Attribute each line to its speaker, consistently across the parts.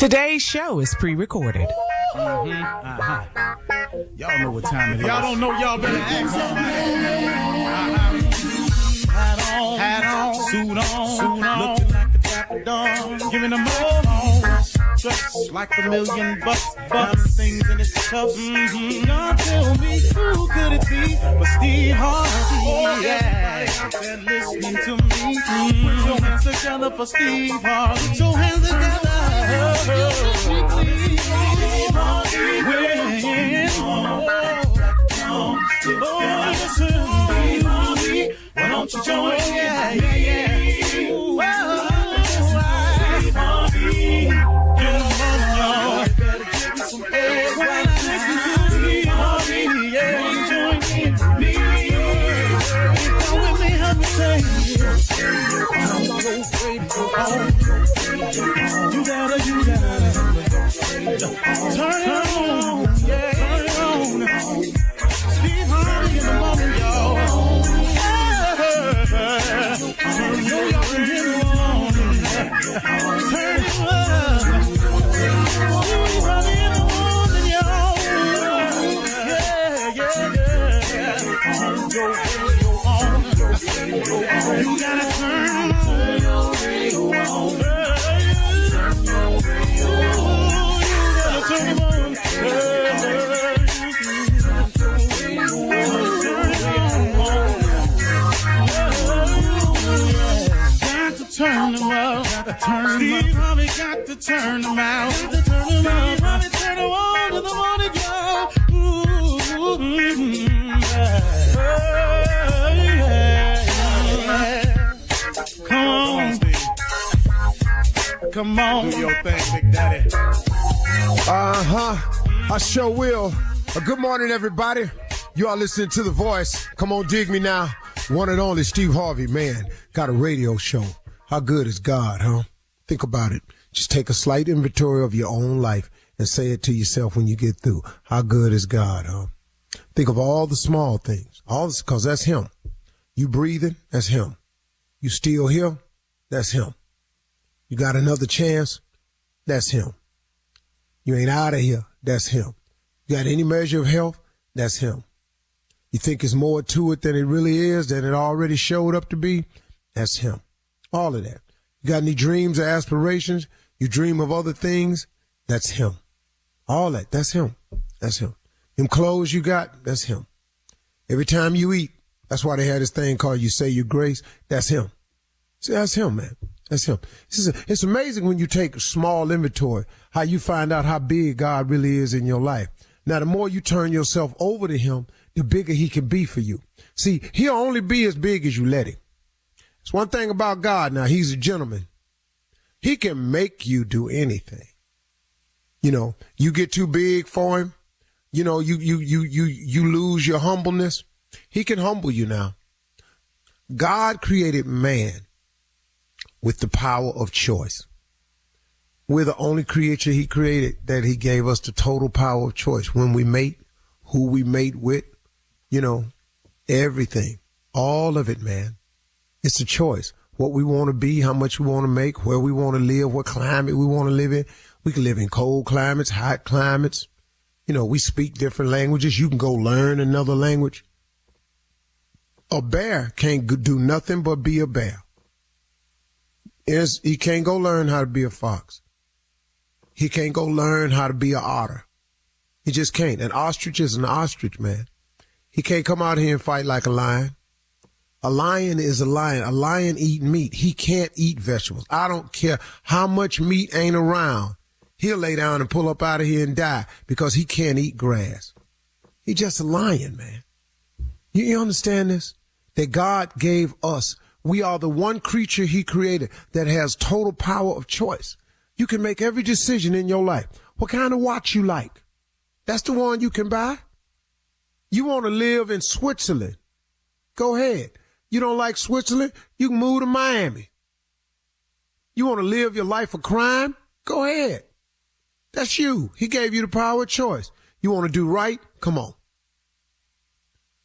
Speaker 1: Today's show is pre-recorded.
Speaker 2: Y'all know what time it is. Y'all don't know, y'all better ask somebody. Hat on, suit on, looking like the Dapper Dawn, giving them all dressed like $1 million bucks, things in its cuffs. Y'all tell me who could it be but Steve Harvey? Oh yeah, out there listening to me. Put your hands together for Steve Harvey. Put your hands together. Steve Harvey, listen, Steve Harvey, why don't you join? Yeah. Steve Harvey, get on, y'all. Better give me some eggs right now. Steve Harvey, yeah, join me. Come with me, help me say, you gotta turn it on, yeah, turn it on. Steve Harvey in the morning, y'all. Turn it on. Turn it on. Steve Harvey in the morning, y'all. Yeah. Turn your radio on. You gotta turn your radio on. Turn them out. Steve Harvey got to turn them out. Steve Harvey turn them on to the morning, y'all. Come on. Do your thing, Big Daddy.
Speaker 3: I sure will. Good morning, everybody. You are listening to The Voice. Come on, dig me now. One and only Steve Harvey, man, got a radio show. How good is God, huh? Think about it. Just take a slight inventory of your own life and say it to yourself when you get through. How good is God, huh? Think of all the small things. All this, because that's him. You breathing, that's him. You still here, that's him. You got another chance, that's him. You ain't out of here, that's him. You got any measure of health, that's him. You think it's more to it than it really is, than it already showed up to be, that's him. All of that. You got any dreams or aspirations? You dream of other things? That's him. All that. That's him. That's him. Them clothes you got? That's him. Every time you eat, that's why they had this thing called You Say Your Grace. That's him. See, that's him, man. That's him. It's amazing when you take a small inventory, how you find out how big God really is in your life. Now, the more you turn yourself over to him, the bigger he can be for you. See, he'll only be as big as you let him. It's one thing about God now, he's a gentleman. He can make you do anything. You know, you get too big for him. You know, you lose your humbleness. He can humble you now. God created man with the power of choice. We're the only creature he created that he gave us the total power of choice. When we mate, who we mate with, you know, everything, all of it, man. It's a choice. What we want to be, how much we want to make, where we want to live, what climate we want to live in. We can live in cold climates, hot climates. You know, we speak different languages. You can go learn another language. A bear can't do nothing but be a bear. He can't go learn how to be a fox. He can't go learn how to be an otter. He just can't. An ostrich is an ostrich, man. He can't come out here and fight like a lion. A lion is a lion. A lion eat meat. He can't eat vegetables. I don't care how much meat ain't around. He'll lay down and pull up out of here and die because he can't eat grass. He's just a lion, man. You understand this? That God gave us. We are the one creature he created that has total power of choice. You can make every decision in your life. What kind of watch you like? That's the one you can buy. You want to live in Switzerland? Go ahead. You don't like Switzerland? You can move to Miami. You want to live your life of crime? Go ahead. That's you. He gave you the power of choice. You want to do right? Come on.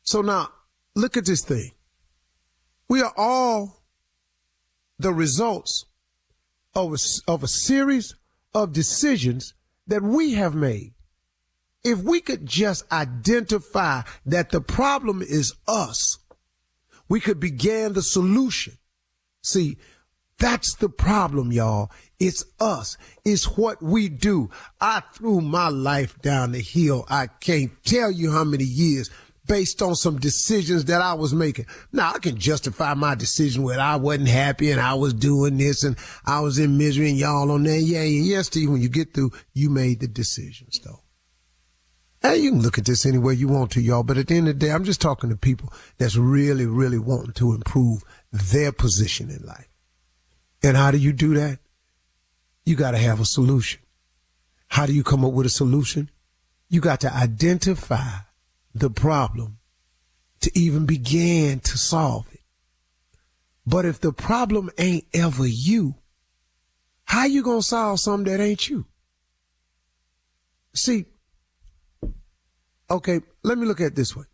Speaker 3: So now, look at this thing. We are all the results of a series of decisions that we have made. If we could just identify that the problem is us, we could begin the solution. See, that's the problem, y'all. It's us. It's what we do. I threw my life down the hill. I can't tell you how many years based on some decisions that I was making. Now, I can justify my decision when I wasn't happy and I was doing this and I was in misery and y'all on there. Yeah, Steve, when you get through, you made the decisions, though. And you can look at this any way you want to, y'all, but at the end of the day, I'm just talking to people that's really, really wanting to improve their position in life. And how do you do that? You got to have a solution. How do you come up with a solution? You got to identify the problem to even begin to solve it. But if the problem ain't ever you, how you going to solve something that ain't you? See, okay, let me look at it this way.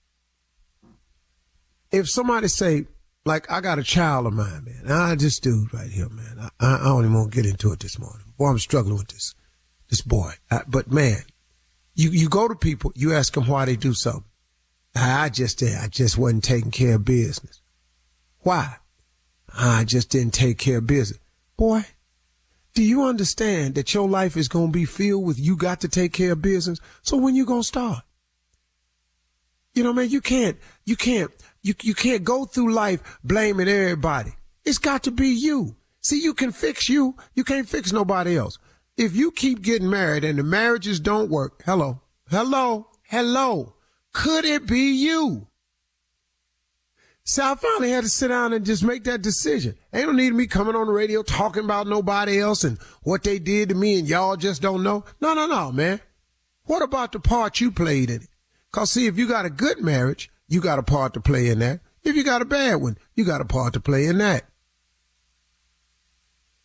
Speaker 3: If somebody say, like, I got a child of mine, man. This dude right here, man. I don't even want to get into it this morning. Boy, I'm struggling with this boy. But, man, you go to people, you ask them why they do something. I just wasn't taking care of business. Why? I just didn't take care of business. Boy, do you understand that your life is going to be filled with you got to take care of business? So when you going to start? You know, man, you can't go through life blaming everybody. It's got to be you. See, you can fix you. You can't fix nobody else. If you keep getting married and the marriages don't work, hello. Could it be you? So I finally had to sit down and just make that decision. Ain't no need of me coming on the radio talking about nobody else and what they did to me and y'all just don't know. No, man. What about the part you played in it? Because, see, if you got a good marriage, you got a part to play in that. If you got a bad one, you got a part to play in that.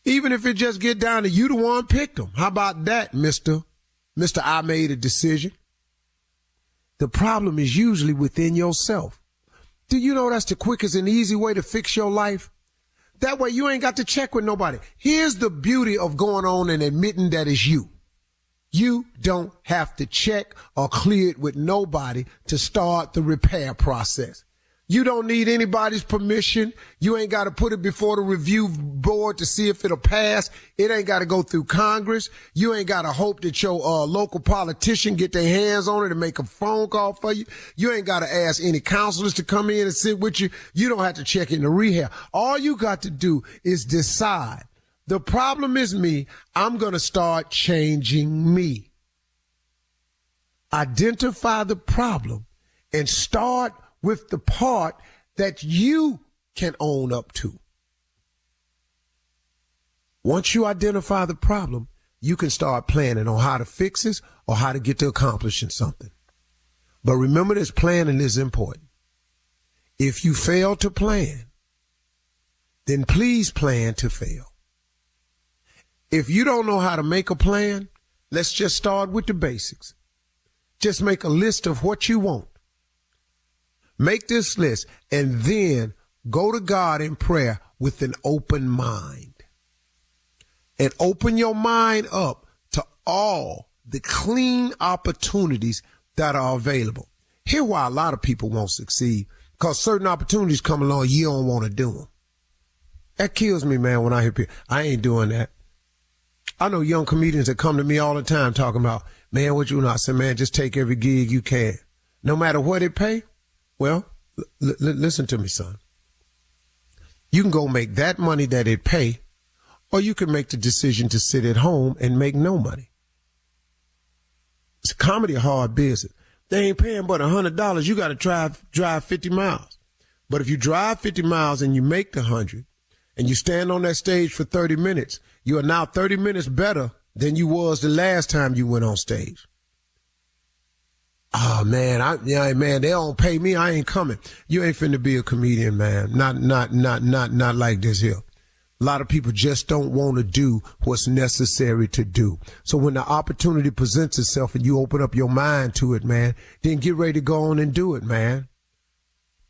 Speaker 3: Even if it just get down to you the one picked them. How about that, Mr. I made a decision? The problem is usually within yourself. Do you know that's the quickest and easy way to fix your life? That way you ain't got to check with nobody. Here's the beauty of going on and admitting that it's you. You don't have to check or clear it with nobody to start the repair process. You don't need anybody's permission. You ain't got to put it before the review board to see if it'll pass. It ain't got to go through Congress. You ain't got to hope that your local politician get their hands on it and make a phone call for you. You ain't got to ask any counselors to come in and sit with you. You don't have to check into rehab. All you got to do is decide. The problem is me. I'm going to start changing me. Identify the problem and start with the part that you can own up to. Once you identify the problem, you can start planning on how to fix it or how to get to accomplishing something. But remember, this planning is important. If you fail to plan, then please plan to fail. If you don't know how to make a plan, let's just start with the basics. Just make a list of what you want. Make this list and then go to God in prayer with an open mind. And open your mind up to all the clean opportunities that are available. Here's why a lot of people won't succeed. Because certain opportunities come along, you don't want to do them. That kills me, man, when I hear people. I ain't doing that. I know young comedians that come to me all the time talking about, man, what you know? I said, man, just take every gig you can. No matter what it pay. Well, listen to me, son. You can go make that money that it pay, or you can make the decision to sit at home and make no money. It's comedy, a hard business. They ain't paying but $100. You got to drive 50 miles. But if you drive 50 miles and you make the 100 and you stand on that stage for 30 minutes, you are now 30 minutes better than you was the last time you went on stage. Oh, man, man, they don't pay me. I ain't coming. You ain't finna be a comedian, man. Not like this here. A lot of people just don't want to do what's necessary to do. So when the opportunity presents itself and you open up your mind to it, man, then get ready to go on and do it, man.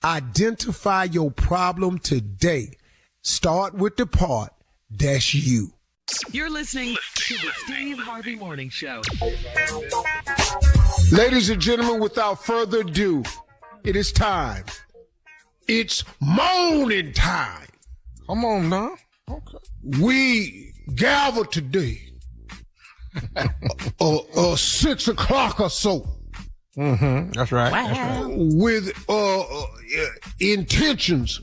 Speaker 3: Identify your problem today. Start with the part that's you.
Speaker 1: You're listening to the Steve Harvey Morning Show.
Speaker 3: Ladies and gentlemen, without further ado, it is time. It's moaning time.
Speaker 4: Come on now. Okay.
Speaker 3: We gather today 6 o'clock or so.
Speaker 4: Mm-hmm. That's right. Wow. That's right.
Speaker 3: With intentions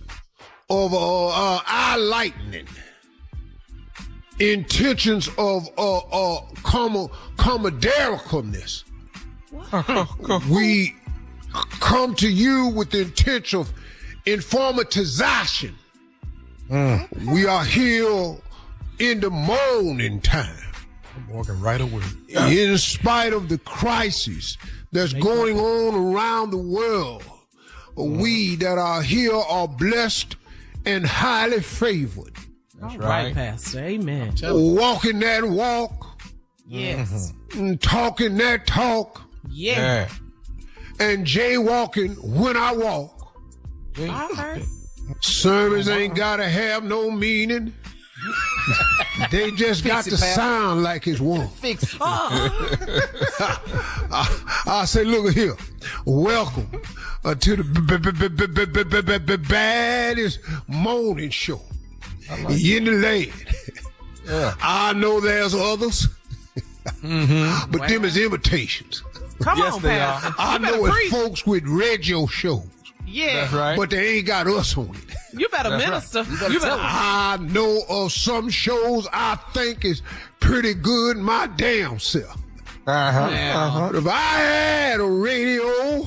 Speaker 3: of eye lightening, intentions of comedicalness. We come to you with the intention of informatization. We are here in the morning time.
Speaker 4: I'm walking right away.
Speaker 3: In spite of the crisis that's going on around the world, we that are here are blessed and highly favored.
Speaker 1: That's right, Pastor. Amen.
Speaker 3: Walking that walk.
Speaker 1: Yes.
Speaker 3: Talking that talk.
Speaker 1: Yeah.
Speaker 3: And jaywalking when I walk.
Speaker 1: I heard.
Speaker 3: Sermons ain't gotta have no meaning. They just got to sound like it's one. I say, look here. Welcome to the baddest morning show in the land. Yeah. I know there's others, but them is imitations.
Speaker 1: Come on, Pastor.
Speaker 3: I know it's folks with radio shows.
Speaker 1: Yeah.
Speaker 4: That's right.
Speaker 3: But they ain't got us on it.
Speaker 1: You better minister. Right. You better.
Speaker 3: I know of some shows I think is pretty good my damn self. If I had a radio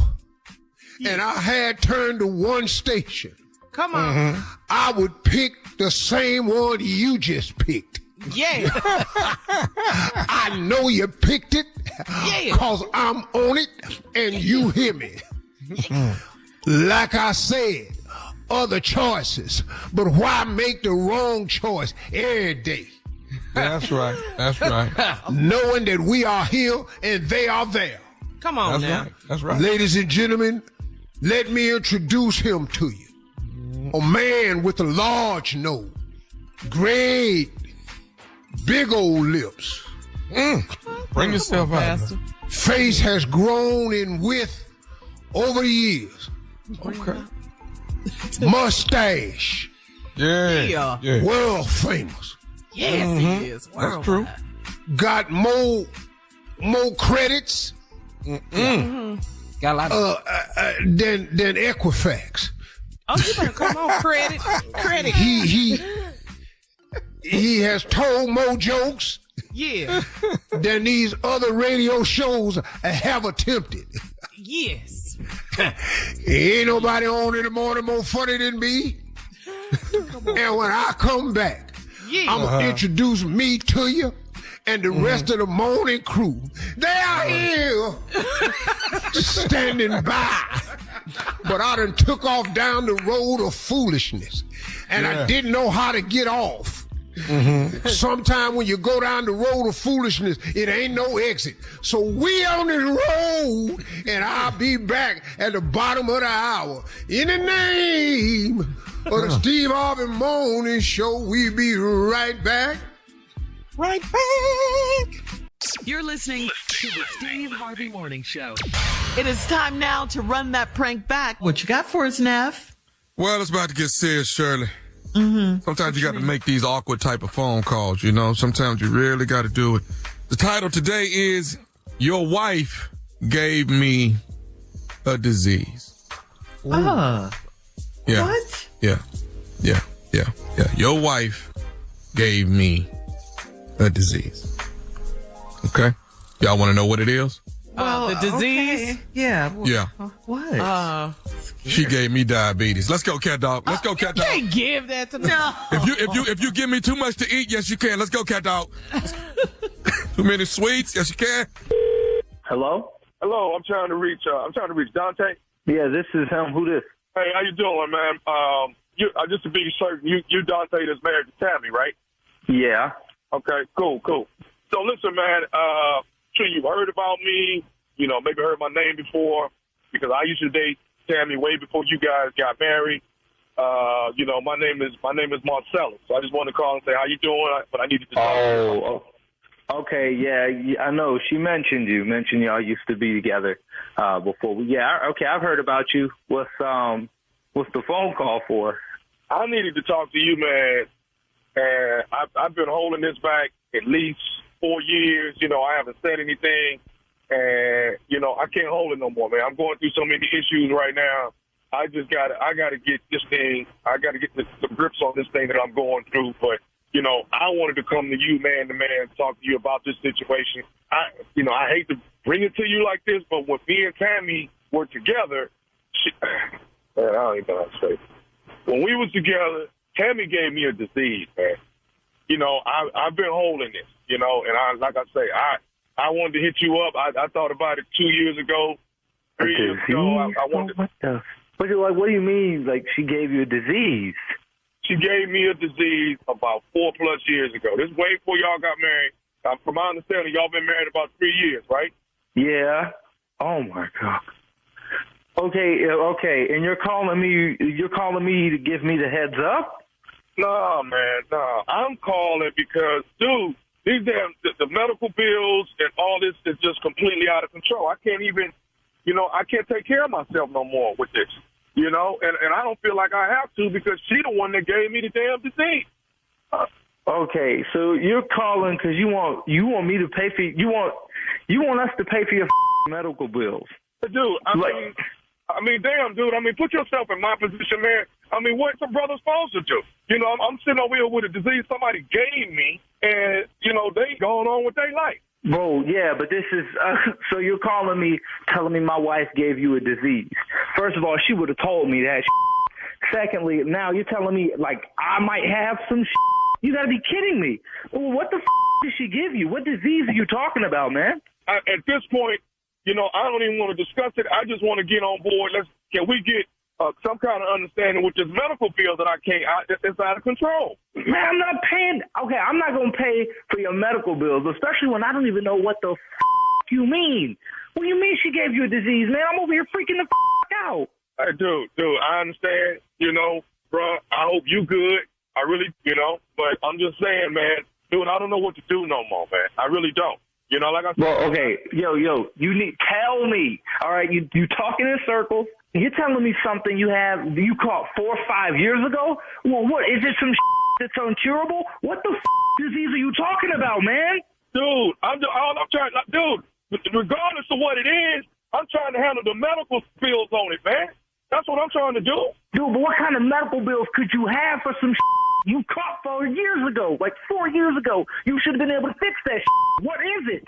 Speaker 3: and I had turned to one station,
Speaker 1: come on,
Speaker 3: I would pick the same one you just picked.
Speaker 1: Yeah.
Speaker 3: I know you picked it because I'm on it and you hear me. Like I said, other choices, but why make the wrong choice every day?
Speaker 4: That's right. That's right.
Speaker 3: Knowing that we are here and they are there.
Speaker 1: Come on
Speaker 4: That's
Speaker 1: now.
Speaker 4: Right. That's right.
Speaker 3: Ladies and gentlemen, let me introduce him to you. A man with a large nose, great, big old lips.
Speaker 4: Bring yourself out.
Speaker 3: Face has grown in width over the years.
Speaker 4: Okay.
Speaker 3: Mustache.
Speaker 4: Yeah.
Speaker 3: World famous.
Speaker 1: Yes, he is.
Speaker 4: That's true.
Speaker 3: Got more credits
Speaker 1: Got a lot of
Speaker 3: than Equifax.
Speaker 1: Oh, you better come on, credit.
Speaker 3: He has told more jokes than these other radio shows have attempted.
Speaker 1: Yes.
Speaker 3: Ain't nobody on in the morning more funny than me. And when I come back, I'm going to introduce me to you and the rest of the morning crew. They are here standing by. But I done took off down the road of foolishness. And I didn't know how to get off. Sometime when you go down the road of foolishness, it ain't no exit. So we on the road, and I'll be back at the bottom of the hour. In the name of the Steve Harvey Morning Show, we be right back. Right back.
Speaker 1: You're listening to the Steve Harvey Morning Show. It is time now to run that prank back. What you got for us, Neff?
Speaker 4: Well, it's about to get serious, Shirley. Sometimes you got to make these awkward type of phone calls, you know. Sometimes you really got to do it. The title today is Your Wife Gave Me a Disease.
Speaker 1: Yeah.
Speaker 4: What? Yeah. Your wife gave me a disease. Okay? Y'all want to know what it is?
Speaker 1: The disease?
Speaker 5: Okay. Yeah.
Speaker 4: Yeah.
Speaker 5: What?
Speaker 4: She gave me diabetes. Let's go, cat dog. Let's go, cat dog.
Speaker 1: You can't give that to me. No.
Speaker 4: If you give me too much to eat, yes you can. Let's go, cat dog. Too many sweets, yes you can.
Speaker 6: Hello?
Speaker 7: Hello, I'm trying to reach Dante.
Speaker 6: Yeah, this is him. Who this?
Speaker 7: Hey, how you doing, man? Just to be certain, you Dante that's married to Tammy, right?
Speaker 6: Yeah.
Speaker 7: Okay, cool. So listen, man, sure you've heard about me, maybe heard my name before, because I used to date Tammy way before you guys got married. My name is Marcellus. So I just wanted to call and say how you doing, but I needed to talk to you.
Speaker 6: Oh, okay, yeah, I know. She mentioned y'all used to be together before. Okay, I've heard about you. What's the phone call for?
Speaker 7: I needed to talk to you, man. And I've been holding this back at least 4 years. I haven't said anything, and I can't hold it no more, man. I'm going through so many issues right now. I gotta get this thing. I gotta get the grips on this thing that I'm going through. But I wanted to come to you, man to man, talk to you about this situation. I hate to bring it to you like this, but when me and Tammy were together, man, I don't even know how to say it. When we was together, Tammy gave me a disease, man. I've been holding this, and I wanted to hit you up. I thought about it 2 years ago, 3 years ago. I wanted to.
Speaker 6: What do you mean? Like she gave you a disease?
Speaker 7: She gave me a disease about 4+ years ago. This is way before y'all got married. From my understanding, y'all been married about 3 years, right?
Speaker 6: Yeah. Oh my God. Okay. And you're calling me to give me the heads up?
Speaker 7: No, man, no. I'm calling because, dude, these the medical bills and all this is just completely out of control. I can't even, I can't take care of myself no more with this, and I don't feel like I have to because she's the one that gave me the damn disease.
Speaker 6: Okay, so you're calling because you want me to pay for you want us to pay for your medical bills,
Speaker 7: dude. I mean, damn, dude. Put yourself in my position, man. What's a brother supposed to do? I'm sitting over here with a disease somebody gave me, and they going on with their life.
Speaker 6: Bro, yeah, but this is so you're calling me, telling me my wife gave you a disease. First of all, she would have told me that. Secondly, now you're telling me like I might have some. You got to be kidding me. Well, what the did she give you? What disease are you talking about, man?
Speaker 7: At this point, I don't even want to discuss it. I just want to get on board. Can we get some kind of understanding with this medical bill that it's out of control?
Speaker 6: Man, I'm not paying. Okay, I'm not going to pay for your medical bills, especially when I don't even know what the you mean. What do you mean she gave you a disease, man? I'm over here freaking the out.
Speaker 7: Hey, dude, I understand, bro. I hope you good. I really, but I'm just saying, man, dude, I don't know what to do no more, man. I really don't. Like I said.
Speaker 6: Well, okay, yo, you need tell me. All right, you talking in circles. You're telling me something you caught 4 or 5 years ago. Well, what is it? Some that's uncurable? What the disease are you talking about, man?
Speaker 7: Dude, I'm trying. Dude, regardless of what it is, I'm trying to handle the medical bills on it, man. That's what I'm trying to do.
Speaker 6: Dude, but what kind of medical bills could you have for some you caught 4 years ago, like 4 years ago? You should have been able to fix that. What is it?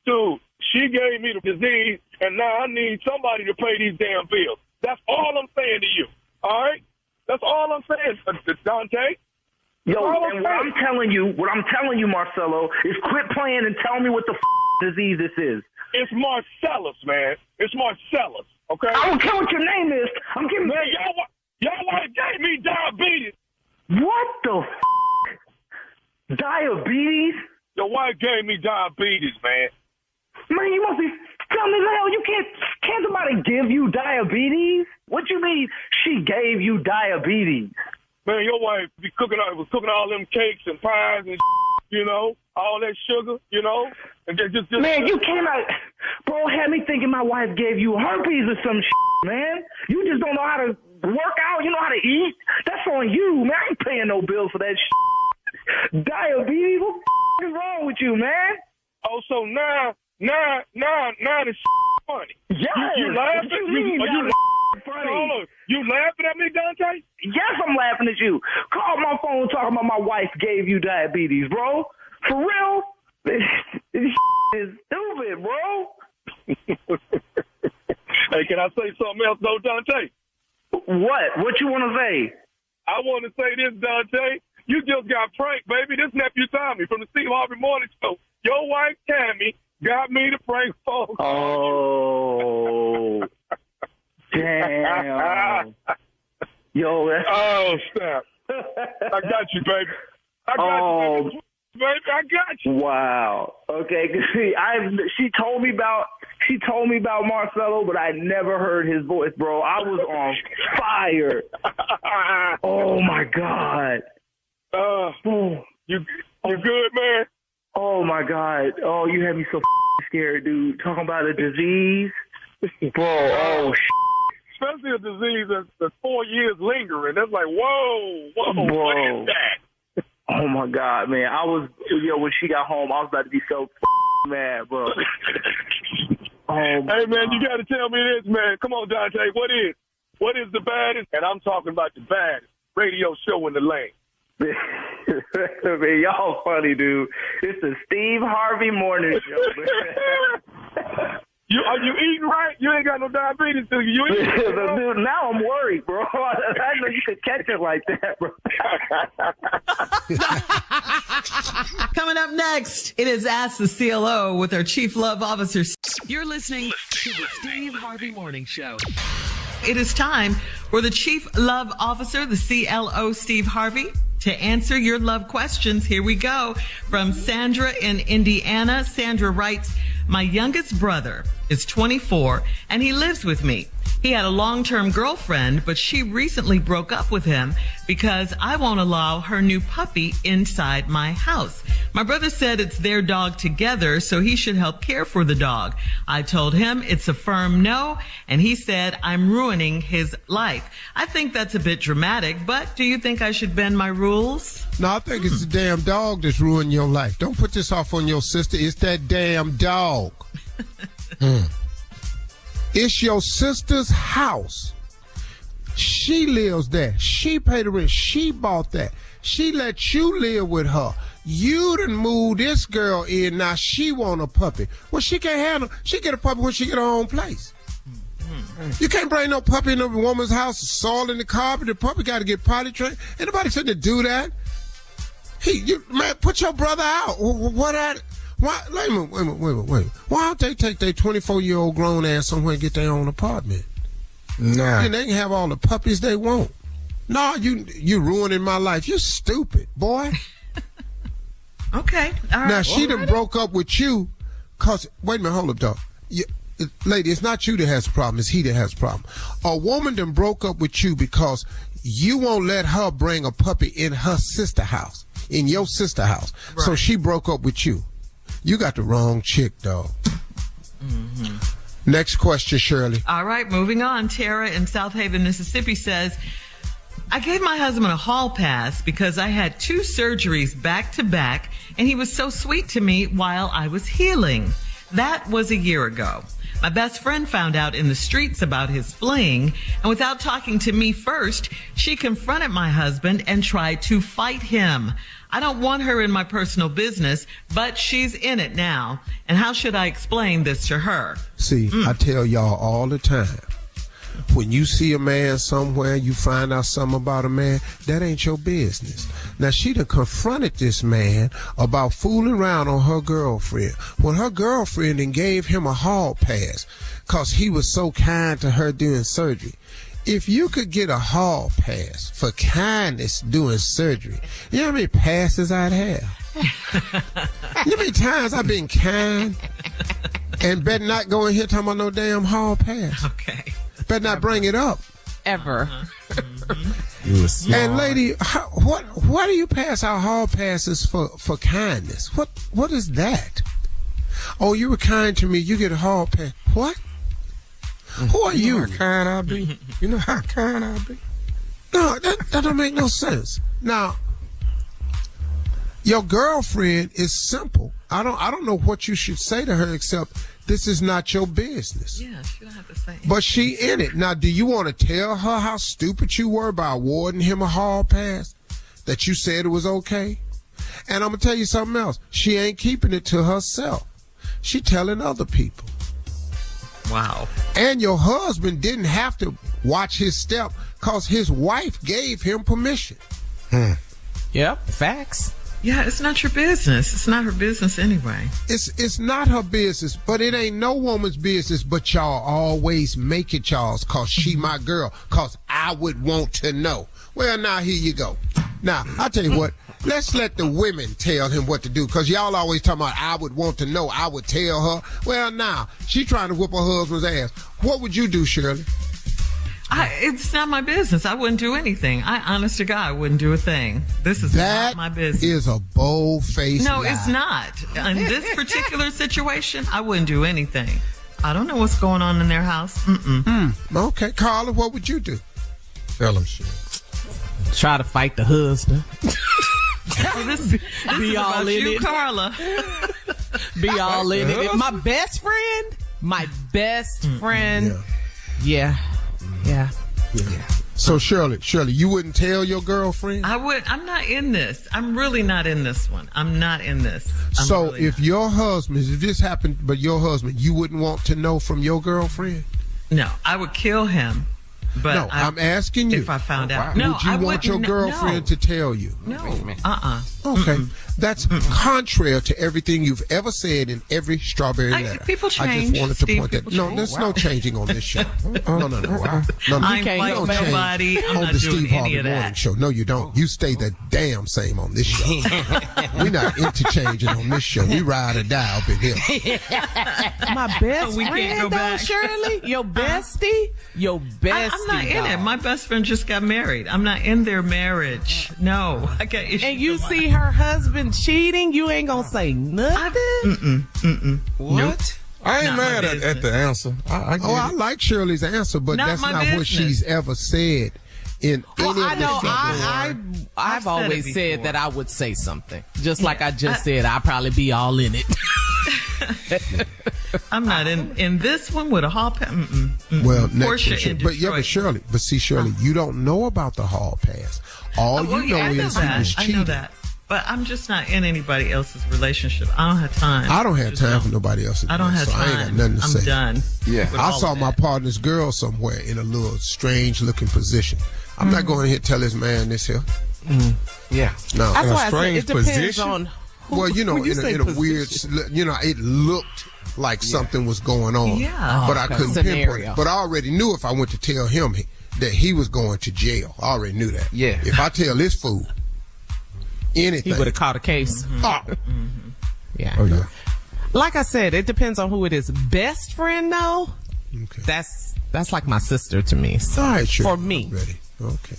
Speaker 7: Dude, she gave me the disease, and now I need somebody to pay these damn bills. That's all I'm saying to you, all right? That's all I'm saying, Dante.
Speaker 6: Yo, and what I'm telling you, Marcelo, is quit playing and tell me what the disease this is.
Speaker 7: It's Marcellus, man. It's Marcellus, okay?
Speaker 6: I don't care what your name is. I'm giving
Speaker 7: man, y'all want to gave me diabetes.
Speaker 6: What the diabetes?
Speaker 7: Your wife gave me diabetes, man.
Speaker 6: Man, you must be telling me the hell you can't somebody give you diabetes? What you mean she gave you diabetes?
Speaker 7: Man, your wife was cooking all them cakes and pies and all that sugar, and just
Speaker 6: man, you came out, bro, had me thinking my wife gave you herpes or some man. You just don't know how to work out. You know how to eat. That's on you, man. I ain't paying no bills for that diabetes. What is wrong with you, man?
Speaker 7: Oh, so now this funny.
Speaker 6: Yes.
Speaker 7: You laughing?
Speaker 6: Funny.
Speaker 7: Hold on. You laughing at me, Dante?
Speaker 6: Yes, I'm laughing at you. Call my phone talking about my wife gave you diabetes, bro. For real? This is stupid, bro.
Speaker 7: Hey, can I say something else, though, Dante?
Speaker 6: What you want to say?
Speaker 7: I want to say this, Dante. You just got pranked, baby. This nephew Tommy from the Steve Harvey Morning Show. Your wife, Tammy, got me to prank folks.
Speaker 6: Oh. Damn. Yo, that's...
Speaker 7: Oh, snap. I got you, baby. I got you, baby. I got you.
Speaker 6: Wow. Okay. See, she told me about She told me about Marcelo, but I never heard his voice, bro. I was on fire. Oh my God.
Speaker 7: You good, man?
Speaker 6: Oh my God. Oh, you had me so scared, dude. Talking about a disease, bro.
Speaker 7: Especially a disease that's 4 years lingering. That's like, whoa, what is that?
Speaker 6: Oh my God, man. I was, when she got home, I was about to be so mad, bro.
Speaker 7: Hey, man, you got to tell me this, man. Come on, Dante. What is the baddest? And I'm talking about the baddest radio show in the lane.
Speaker 6: Man, y'all funny, dude. It's the Steve Harvey Morning Show.
Speaker 7: Are you eating right? You ain't got no diabetes, do you?
Speaker 6: Dude, now I'm worried, bro. I know you could catch it like that, bro.
Speaker 1: Coming up next, it is Ask the CLO with our Chief Love Officer. You're listening to the Steve Harvey Morning Show. It is time for the Chief Love Officer, the CLO, Steve Harvey, to answer your love questions. Here we go. From Sandra in Indiana. Sandra writes, my youngest brother is 24 and he lives with me. He had a long-term girlfriend, but she recently broke up with him because I won't allow her new puppy inside my house. My brother said it's their dog together, so he should help care for the dog. I told him it's a firm no, and he said I'm ruining his life. I think that's a bit dramatic, but do you think I should bend my rules?
Speaker 3: No, I think it's the damn dog that's ruining your life. Don't put this off on your sister. It's that damn dog. It's your sister's house. She lives there. She paid the rent. She bought that. She let you live with her. You done moved this girl in. Now she want a puppy. Well, she can't handle. She get a puppy when she get her own place. You can't bring no puppy in a woman's house, soil in the carpet. The puppy got to get potty trained. Ain't nobody finna do that. Man, put your brother out. What at? Why? Wait a minute. Why don't they take their 24-year-old grown ass somewhere and get their own apartment?
Speaker 4: Nah.
Speaker 3: And they can have all the puppies they want. No, you ruining my life. You stupid, boy.
Speaker 1: Okay. All right.
Speaker 3: Now, she done broke up with you because, wait a minute, hold up, dog. Lady, it's not you that has a problem. It's he that has a problem. A woman done broke up with you because you won't let her bring a puppy in her sister house, in your sister house. Right. So she broke up with you. You got the wrong chick, dog. Mm-hmm. Next question, Shirley.
Speaker 1: All right, moving on. Tara in South Haven, Mississippi says, I gave my husband a hall pass because I had 2 surgeries back to back, and he was so sweet to me while I was healing. That was a year ago. My best friend found out in the streets about his fling, and without talking to me first, she confronted my husband and tried to fight him. I don't want her in my personal business, but she's in it now. And how should I explain this to her?
Speaker 3: See, I tell y'all all the time, when you see a man somewhere, you find out something about a man, that ain't your business. Now, she done confronted this man about fooling around on her girlfriend. When her girlfriend then gave him a hall pass because he was so kind to her during surgery. If you could get a hall pass for kindness doing surgery, you know how many passes I'd have? You know how many times I've been kind and better not go in here talking about no damn hall pass.
Speaker 1: Okay.
Speaker 3: Better not bring it up.
Speaker 5: Ever.
Speaker 2: You was smart.
Speaker 3: And lady, why do you pass out hall passes for kindness? What is that? Oh, you were kind to me. You get a hall pass. What? Who are you?
Speaker 4: You know how kind I be? You know how kind I be?
Speaker 3: No, that don't make no sense. Now, your girlfriend is simple. I don't know what you should say to her except this is not your business.
Speaker 1: Yeah, she don't have to say anything.
Speaker 3: But she in it. Now, do you want to tell her how stupid you were by awarding him a hall pass? That you said it was okay? And I'm going to tell you something else. She ain't keeping it to herself. She telling other people.
Speaker 1: Wow.
Speaker 3: And your husband didn't have to watch his step because his wife gave him permission.
Speaker 5: Yep, facts.
Speaker 1: Yeah, it's not your business. It's not her business anyway.
Speaker 3: It's not her business, but it ain't no woman's business, but y'all always make it y'all's because she my girl, because I would want to know. Well, now here you go. Now, I'll tell you what, Let's let the women tell him what to do, because y'all always talking about, I would want to know, I would tell her. Well, now, she trying to whoop her husband's ass. What would you do, Shirley?
Speaker 1: It's not my business. I wouldn't do anything. Honest to God, wouldn't do a thing. This is not my business.
Speaker 3: That is a bold-faced lie.
Speaker 1: No, it's not. In this particular situation, I wouldn't do anything. I don't know what's going on in their house.
Speaker 3: Okay, Carla, what would you do?
Speaker 4: Tell him shit.
Speaker 5: Try to fight the husband.
Speaker 1: This
Speaker 5: Be
Speaker 1: is
Speaker 5: all
Speaker 1: about
Speaker 5: in
Speaker 1: you,
Speaker 5: it.
Speaker 1: Carla.
Speaker 5: Be all in it. My best friend? My best friend. Yeah.
Speaker 3: So Shirley, you wouldn't tell your girlfriend?
Speaker 1: I would. I'm not in this. I'm really not in this one. I'm not in this.
Speaker 3: So if your husband, if this happened, but your husband, you wouldn't want to know from your girlfriend?
Speaker 1: No, I would kill him. But
Speaker 3: No, I'm asking you.
Speaker 1: if I found out. No,
Speaker 3: would you
Speaker 1: I
Speaker 3: want your
Speaker 1: wouldn't-
Speaker 3: girlfriend to tell you?
Speaker 1: No.
Speaker 3: Okay. That's contrary to everything you've ever said in every strawberry letter.
Speaker 1: People
Speaker 3: I
Speaker 1: change,
Speaker 3: just wanted to
Speaker 1: Steve,
Speaker 3: point that.
Speaker 1: people
Speaker 3: No,
Speaker 1: change.
Speaker 3: there's no changing on this show. No.
Speaker 1: I ain't fighting
Speaker 3: don't change
Speaker 1: nobody. I'm
Speaker 3: on
Speaker 1: not
Speaker 3: the
Speaker 1: doing
Speaker 3: Steve
Speaker 1: any
Speaker 3: Harvey
Speaker 1: of
Speaker 3: Morning
Speaker 1: that.
Speaker 3: Show. No, you don't. You stay the damn same on this show. We're not interchanging on this show. We ride or die up in here.
Speaker 5: My best
Speaker 1: We can't
Speaker 5: friend,
Speaker 1: go
Speaker 5: though,
Speaker 1: back.
Speaker 5: Shirley? Your bestie? Your bestie.
Speaker 1: I'm not in it.
Speaker 5: dog.
Speaker 1: My best friend just got married. I'm not in their marriage. No, I got issues.
Speaker 5: And you
Speaker 1: with
Speaker 5: see her husband cheating, you ain't gonna say nothing?
Speaker 1: What?
Speaker 4: I ain't
Speaker 1: Not my
Speaker 4: mad at
Speaker 1: business.
Speaker 4: the answer. I get
Speaker 3: I
Speaker 4: it.
Speaker 3: like Shirley's answer, but
Speaker 1: Not
Speaker 3: that's
Speaker 1: my
Speaker 3: not what
Speaker 1: business.
Speaker 3: she's ever said in any of
Speaker 5: I
Speaker 3: the
Speaker 5: know.
Speaker 3: stuff.
Speaker 5: I've
Speaker 1: said
Speaker 5: always
Speaker 1: it
Speaker 5: said
Speaker 1: before.
Speaker 5: that I would say something. Just like I just said, I'd probably be all in it.
Speaker 1: I'm not in this one with a hall pass.
Speaker 3: Well, next
Speaker 1: Portia
Speaker 3: one,
Speaker 1: in
Speaker 3: but
Speaker 1: Detroit.
Speaker 3: Shirley, you don't know about the hall pass. All
Speaker 1: Well,
Speaker 3: you know
Speaker 1: I know
Speaker 3: is he
Speaker 1: that.
Speaker 3: was
Speaker 1: I
Speaker 3: cheating.
Speaker 1: know that. But I'm just not in anybody else's relationship. I don't have time.
Speaker 3: I don't have
Speaker 1: Just
Speaker 3: time
Speaker 1: don't.
Speaker 3: for nobody else's.
Speaker 1: I don't have
Speaker 3: so
Speaker 1: time.
Speaker 3: I ain't got nothing to
Speaker 1: I'm
Speaker 3: say.
Speaker 1: done.
Speaker 4: Yeah.
Speaker 1: with
Speaker 3: I
Speaker 1: all
Speaker 3: saw
Speaker 1: of
Speaker 3: my
Speaker 1: that.
Speaker 3: partner's girl somewhere in a little strange looking position. I'm not going to tell this man this here.
Speaker 4: Yeah.
Speaker 3: No.
Speaker 5: That's
Speaker 4: In a
Speaker 5: why I said
Speaker 4: strange
Speaker 5: it depends
Speaker 4: position?
Speaker 5: on who.
Speaker 3: Well, you know,
Speaker 5: when you
Speaker 3: in
Speaker 5: say
Speaker 3: a weird,
Speaker 5: position.
Speaker 3: it looked like something was going on.
Speaker 1: Yeah.
Speaker 3: But I
Speaker 5: Okay.
Speaker 3: couldn't pinpoint
Speaker 5: Scenario.
Speaker 3: it. But I already knew if I went to tell him that he was going to jail. I already knew that.
Speaker 4: Yeah.
Speaker 3: If I tell this fool anything.
Speaker 5: He would have caught a case.
Speaker 3: Oh,
Speaker 5: Yeah.
Speaker 4: Oh, yeah.
Speaker 5: Like I said, it depends on who it is. Best friend, though,
Speaker 3: okay.
Speaker 5: that's like my sister to me. So,
Speaker 3: All right, sure.
Speaker 5: for me.
Speaker 3: Ready. Okay.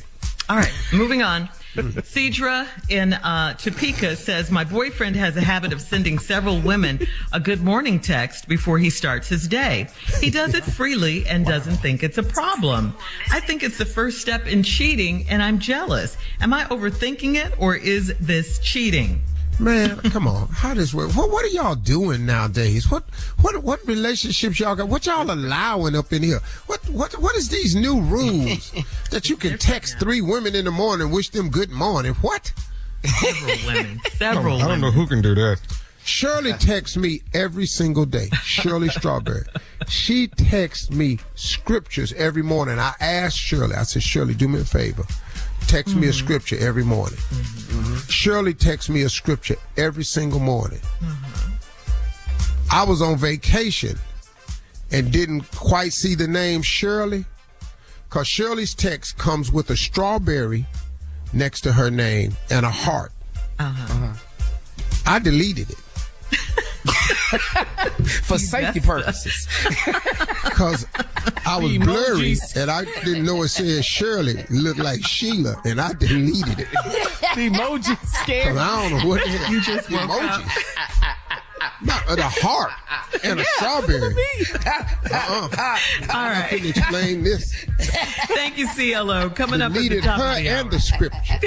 Speaker 1: All right, moving on. Cedra in Topeka says, my boyfriend has a habit of sending several women a good morning text before he starts his day. He does it freely and doesn't think it's a problem. I think it's the first step in cheating, and I'm jealous. Am I overthinking it, or is this cheating?
Speaker 3: Man, come on. How does work? What are y'all doing nowadays? What relationships y'all got? What y'all allowing up in here? What is these new rules that you can text 3 women in the morning, wish them good morning? What?
Speaker 1: Several
Speaker 4: I don't know
Speaker 1: women.
Speaker 4: who can do that.
Speaker 3: Shirley texts me every single day. Shirley Strawberry. She texts me scriptures every morning. I asked Shirley, I said, Shirley, do me a favor. Text me a scripture every morning. Shirley texts me a scripture every single morning. I was on vacation and didn't quite see the name Shirley, because Shirley's text comes with a strawberry next to her name and a heart. I deleted it.
Speaker 5: For safety purposes.
Speaker 3: Because I was
Speaker 5: The
Speaker 3: blurry
Speaker 5: emojis.
Speaker 3: and I didn't know it said Shirley. It looked like Sheila, and I deleted it.
Speaker 5: The emoji
Speaker 3: 'Cause
Speaker 5: scared.
Speaker 3: I don't know what the hell.
Speaker 1: You just woke up.
Speaker 3: The heart and a strawberry.
Speaker 1: All
Speaker 3: I
Speaker 1: right.
Speaker 3: couldn't explain this.
Speaker 1: Thank you, CLO. Coming up at the
Speaker 3: Deleted
Speaker 1: top
Speaker 3: her
Speaker 1: of the hour.
Speaker 3: and the scripture.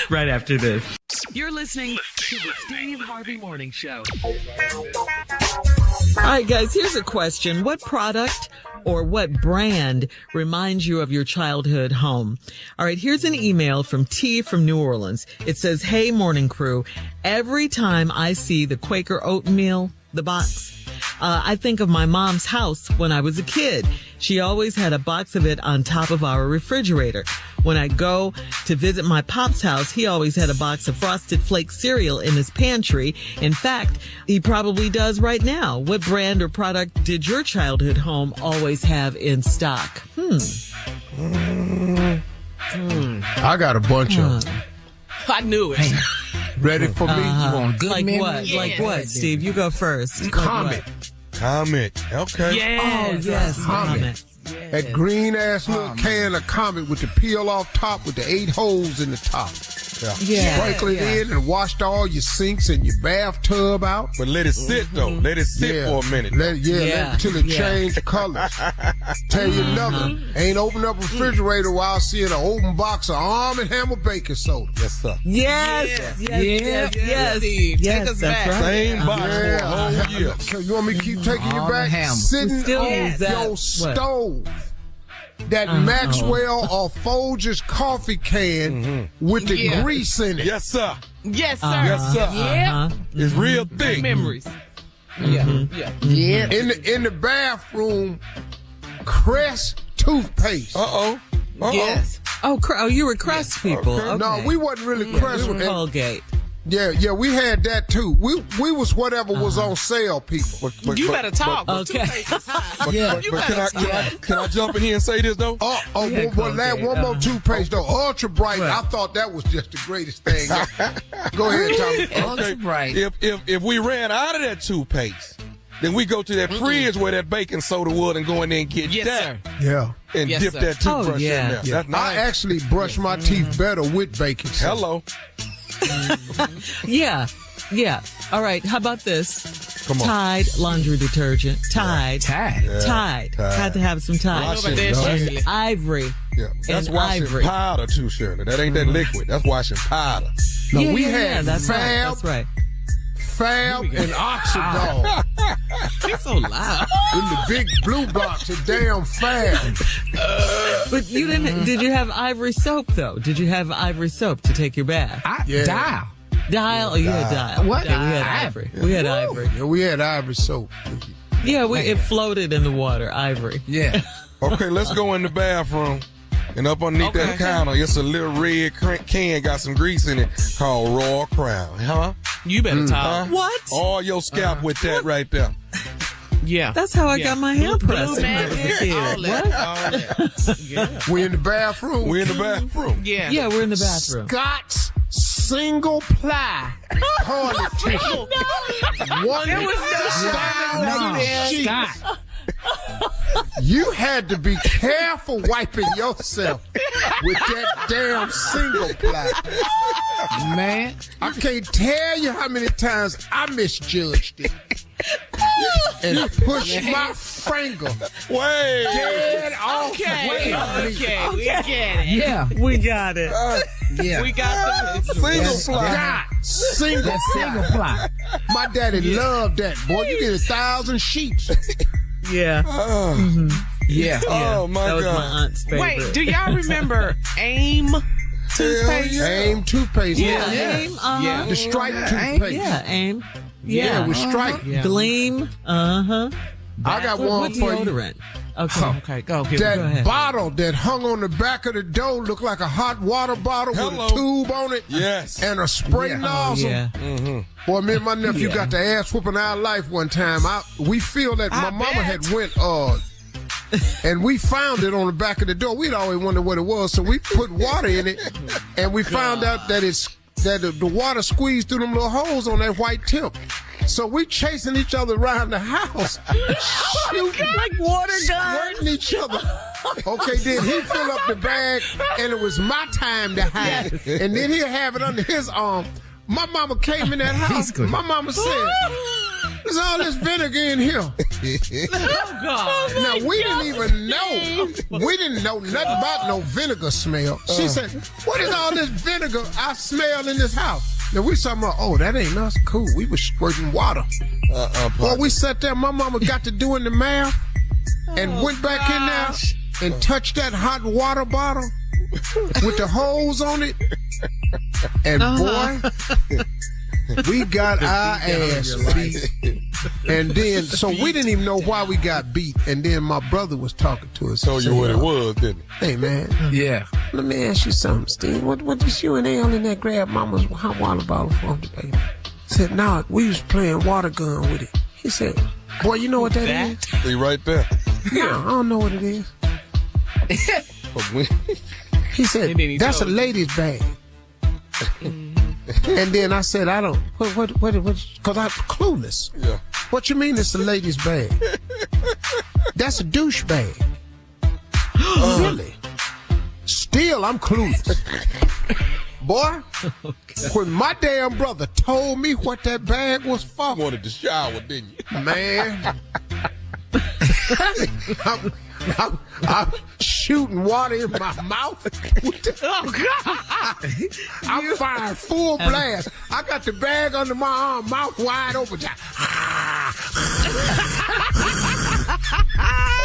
Speaker 1: Right after this. You're listening to the Steve Harvey Morning Show. All right, guys, here's a question. What product or what brand reminds you of your childhood home? All right, here's an email from T from New Orleans. It says, hey, morning crew. Every time I see the Quaker oatmeal, the box, I think of my mom's house when I was a kid. She always had a box of it on top of our refrigerator. When I go to visit my pop's house, he always had a box of Frosted Flakes cereal in his pantry. In fact, he probably does right now. What brand or product did your childhood home always have in stock?
Speaker 3: I got a bunch of them.
Speaker 5: I knew it.
Speaker 3: Ready for me?
Speaker 2: You want good
Speaker 1: Like
Speaker 2: memories?
Speaker 1: what?
Speaker 5: Yeah.
Speaker 1: Like what, Steve? You go first. Like
Speaker 3: Comet.
Speaker 4: Comet. Okay.
Speaker 5: Yes.
Speaker 1: Oh, yes.
Speaker 3: Comet. That green ass little can of Comet with the peel off top with the 8 holes in the top.
Speaker 1: Yeah.
Speaker 3: Sprinkle it in and washed all your sinks and your bathtub out.
Speaker 4: But let it sit though. Let it sit for a minute.
Speaker 3: Let it till it changed colors. Tell you another. Ain't open up a refrigerator while seeing an open box of Arm & Hammer baking soda.
Speaker 4: Yes, sir.
Speaker 1: Yes. Yes.
Speaker 5: Steve, take
Speaker 1: Yes,
Speaker 5: us
Speaker 1: that's
Speaker 5: back.
Speaker 1: right.
Speaker 4: Same box for a whole year.
Speaker 3: So you want me to keep taking you
Speaker 2: Arm &
Speaker 3: back?
Speaker 2: Hammer.
Speaker 3: Sitting
Speaker 1: Still
Speaker 3: on
Speaker 1: use that.
Speaker 3: your
Speaker 1: What?
Speaker 3: stove. That Maxwell or Folgers coffee can with the grease in it.
Speaker 4: Yes, sir.
Speaker 5: Yes, sir.
Speaker 4: Yes, sir.
Speaker 5: Yeah.
Speaker 4: It's real
Speaker 5: Good
Speaker 4: thick.
Speaker 5: memories.
Speaker 2: Yeah.
Speaker 3: In the bathroom, Crest toothpaste.
Speaker 5: Yes.
Speaker 1: Oh, you were Crest people. Okay.
Speaker 3: No, we wasn't really Crest.
Speaker 1: We were Colgate.
Speaker 3: Yeah, we had that too. We was whatever was on sale, people.
Speaker 5: You better talk.
Speaker 1: Okay.
Speaker 4: Can I jump in here and say this though?
Speaker 3: One more toothpaste though. Ultra Bright. I thought that was just the greatest thing. Go ahead, Tommy.
Speaker 2: Ultra Bright.
Speaker 4: If we ran out of that toothpaste, then we go to that fridge where that baking soda was and go in there and get that.
Speaker 5: Sir.
Speaker 3: Yeah.
Speaker 4: And
Speaker 5: Yes,
Speaker 4: dip
Speaker 5: sir.
Speaker 4: that toothbrush in
Speaker 1: yeah.
Speaker 4: there. That's nice.
Speaker 3: I actually brush my teeth better with baking soda.
Speaker 4: Hello.
Speaker 1: Yeah. All right. How about this?
Speaker 4: Come on.
Speaker 1: Tide laundry detergent. Tide. Tide. Had to have some Tide.
Speaker 5: I know about that,
Speaker 1: And
Speaker 5: Shirley.
Speaker 1: Ivory.
Speaker 4: Yeah. That's
Speaker 1: And
Speaker 4: washing
Speaker 1: Ivory.
Speaker 4: powder too, Shirley. That ain't that liquid. That's washing powder.
Speaker 3: No, we had
Speaker 1: that's right.
Speaker 3: Fab,
Speaker 1: That's right.
Speaker 3: Fab, and Oxydol
Speaker 5: You're so loud.
Speaker 3: in the big blue box of damn Fab.
Speaker 1: But you didn't. Did you have Ivory soap though? Did you have Ivory soap to take your bath?
Speaker 2: Dial.
Speaker 1: Dial. Oh, you had Dial.
Speaker 2: What?
Speaker 1: Yeah, we had Ivory. We had Ivory.
Speaker 3: Yeah, we had Ivory soap.
Speaker 1: Yeah, it floated in the water. Ivory.
Speaker 2: Yeah.
Speaker 4: Okay, let's go in the bathroom. And up underneath that counter, it's a little red can, got some grease in it, called Royal Crown. Huh?
Speaker 5: You better talk.
Speaker 1: What?
Speaker 4: All your scalp with that right there.
Speaker 5: Yeah.
Speaker 1: That's how I got my hair pressed
Speaker 5: Blue
Speaker 1: when I was a
Speaker 5: magic,
Speaker 1: kid.
Speaker 5: all that. Yeah.
Speaker 3: We in the bathroom.
Speaker 4: We in the bathroom.
Speaker 5: Yeah.
Speaker 1: Yeah, we're in the bathroom.
Speaker 3: Scott's single ply toilet tissue. One sheet.
Speaker 2: Scott.
Speaker 3: You had to be careful wiping yourself with that damn single ply.
Speaker 2: Man.
Speaker 3: I can't tell you how many times I misjudged it and pushed my finger
Speaker 4: Wait.
Speaker 3: dead off.
Speaker 5: Okay, we get it.
Speaker 2: Yeah.
Speaker 1: We got it.
Speaker 2: Yeah.
Speaker 5: We got the
Speaker 4: Single ply.
Speaker 3: God, single
Speaker 2: That single
Speaker 3: ply.
Speaker 2: ply.
Speaker 3: My daddy loved that. Boy, you get 1,000 sheets.
Speaker 1: Yeah.
Speaker 2: Yeah.
Speaker 4: Oh, my
Speaker 1: That was
Speaker 4: God.
Speaker 1: my aunt's favorite.
Speaker 5: Wait, do y'all remember AIM toothpaste?
Speaker 4: Yeah.
Speaker 3: AIM toothpaste.
Speaker 1: Yeah.
Speaker 3: Yeah.
Speaker 1: AIM.
Speaker 5: Yeah.
Speaker 3: The stripe toothpaste.
Speaker 1: Yeah. AIM.
Speaker 3: Yeah, with stripe.
Speaker 5: Yeah.
Speaker 1: Gleam. I
Speaker 3: got one
Speaker 1: what
Speaker 3: for you.
Speaker 1: deodorant? Okay.
Speaker 5: Okay, go. Here,
Speaker 3: That
Speaker 1: Go ahead.
Speaker 3: bottle that hung on the back of the door looked like a hot water bottle
Speaker 4: Hello.
Speaker 3: with a tube on it.
Speaker 4: Yes.
Speaker 3: And a spray
Speaker 1: Oh,
Speaker 3: nozzle.
Speaker 1: yeah.
Speaker 3: Boy, me and my nephew got the ass whooping our life one time. We feel that my mama had went and we found it on the back of the door. We'd always wondered what it was, so we put water in it, and we found out that the water squeezed through them little holes on that white tip. So we chasing each other around the house, shooting
Speaker 1: Like water guns.
Speaker 3: squirting each other. Okay, then he fill up the bag, and it was my time to hide. And then he'll have it under his arm. My mama came in that house. My mama said, "There's all this vinegar in here."
Speaker 5: Oh, God.
Speaker 3: Now, we didn't even know. We didn't know nothing about no vinegar smell. She said, "What is all this vinegar I smell in this house?" Now, we talking about, oh, that ain't us. Cool. We was squirting water. Boy, we sat there. My mama got to doing the math and went back in there and touched that hot water bottle with the holes on it. And boy, we got our ass beat. And then, so we didn't even know why we got beat. And then my brother was talking to us.
Speaker 4: Told you what it was, didn't it?
Speaker 3: Hey, man,
Speaker 2: Yeah.
Speaker 3: let me ask you something, Steve. What did you and Al in there grab mama's hot water bottle for today? Said, nah, we was playing water gun with it. He said, boy, you know what that is?
Speaker 4: See right there.
Speaker 3: Yeah, I don't know what it is.
Speaker 4: But when-
Speaker 3: He said,
Speaker 5: And then he
Speaker 3: that's a
Speaker 5: told you.
Speaker 3: lady's bag. And then I said, I don't, what, because I'm clueless.
Speaker 4: Yeah.
Speaker 3: What you mean it's a lady's bag? That's a douche bag. Really? Still, I'm clueless. Boy, when my damn brother told me what that bag was for.
Speaker 4: You wanted to shower, didn't you?
Speaker 3: Man. I'm shooting water in my mouth.
Speaker 1: Oh, God.
Speaker 3: I'm firing full blast. I got the bag under my arm, mouth wide open.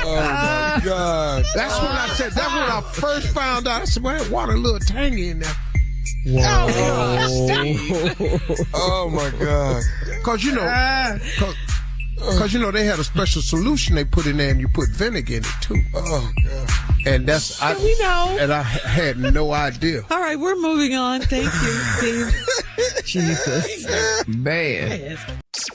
Speaker 4: Oh, my God.
Speaker 3: That's what I said. That's when I first found out. I said, well, that water a little tangy in there.
Speaker 4: Whoa. Oh, my God.
Speaker 3: Because, you know, they had a special solution they put in there, and you put vinegar in it, too.
Speaker 4: Oh, God.
Speaker 3: And that's...
Speaker 5: we know.
Speaker 3: And I had no idea.
Speaker 1: All right, we're moving on. Thank you, Steve. Jesus.
Speaker 5: Man.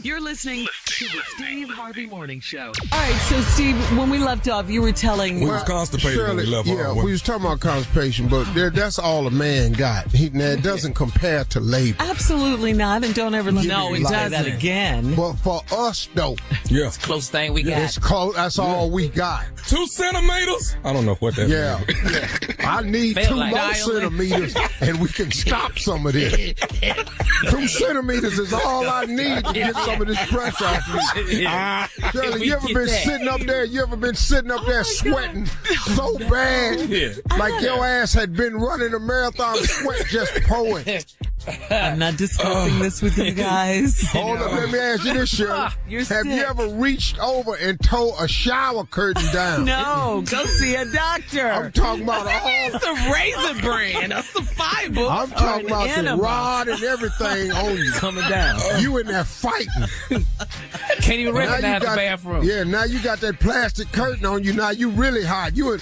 Speaker 1: You're listening to the Steve Harvey Morning Show. All right, so Steve, when we left off, you were telling...
Speaker 4: We was constipated when we left off.
Speaker 3: We was talking about constipation, but that's all a man got. It doesn't compare to labor.
Speaker 1: Absolutely not, and don't ever let me
Speaker 5: No, it
Speaker 1: say
Speaker 5: doesn't.
Speaker 1: that again.
Speaker 3: But for us, though,
Speaker 4: Yeah.
Speaker 5: Close thing we got.
Speaker 3: it's close. That's all we got.
Speaker 4: 2 centimeters? I don't know what that
Speaker 3: Yeah.
Speaker 4: means.
Speaker 3: I need
Speaker 5: Felt
Speaker 3: 2
Speaker 5: like
Speaker 3: more
Speaker 5: dialing.
Speaker 3: centimeters, and we can stop some of this. 2 centimeters is all I need to get some of this pressure off me. Shirley, you ever been sitting up there? You ever been sitting up there sweating so bad, like your ass had been running a marathon, sweat just pouring?
Speaker 1: I'm not discussing this with you guys.
Speaker 3: Hold up, let me ask you this, Shirley.
Speaker 1: You're
Speaker 3: Have
Speaker 1: sick.
Speaker 3: you ever reached over and tore a shower curtain down?
Speaker 1: No, go see a doctor.
Speaker 3: I'm talking about all.
Speaker 1: It's a Raisin Bran, a survival.
Speaker 3: I'm talking about the
Speaker 1: enema.
Speaker 3: rod and everything on you.
Speaker 5: Coming down.
Speaker 3: You in there fighting.
Speaker 5: Can't even
Speaker 3: Now you
Speaker 5: recognize the
Speaker 3: got-
Speaker 5: bathroom.
Speaker 3: Yeah, now you got that plastic curtain on you. Now you really hot. You in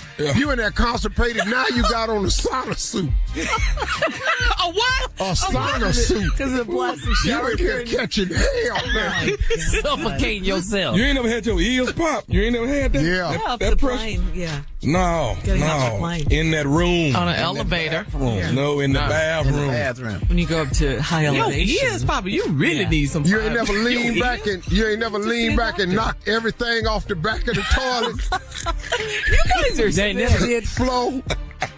Speaker 3: there constipated. Now you got on a sauna suit.
Speaker 1: A what?
Speaker 3: A sauna suit.
Speaker 1: Because of the plastic
Speaker 3: You
Speaker 1: shower
Speaker 3: in here
Speaker 1: curtain.
Speaker 3: catching hell, man.
Speaker 5: Suffocating yourself.
Speaker 4: You ain't never had your ears pop. You ain't never had that?
Speaker 3: Yeah.
Speaker 1: Yeah, off
Speaker 4: That
Speaker 1: the
Speaker 4: pressure?
Speaker 1: plane. Yeah.
Speaker 4: No,
Speaker 1: Gotta get off the
Speaker 4: no.
Speaker 1: plane.
Speaker 4: In that room.
Speaker 5: On an
Speaker 4: In that
Speaker 5: elevator.
Speaker 4: bathroom.
Speaker 1: Yeah.
Speaker 4: No, in the bathroom.
Speaker 5: Bathroom.
Speaker 1: When you go up to high
Speaker 5: Yo,
Speaker 1: elevation.
Speaker 5: ears, Papa, you really need some
Speaker 3: You
Speaker 5: time.
Speaker 3: ain't never leaned back and knocked everything off the back of the toilet.
Speaker 1: You guys are
Speaker 5: They never
Speaker 1: sick.
Speaker 5: did
Speaker 3: Flow,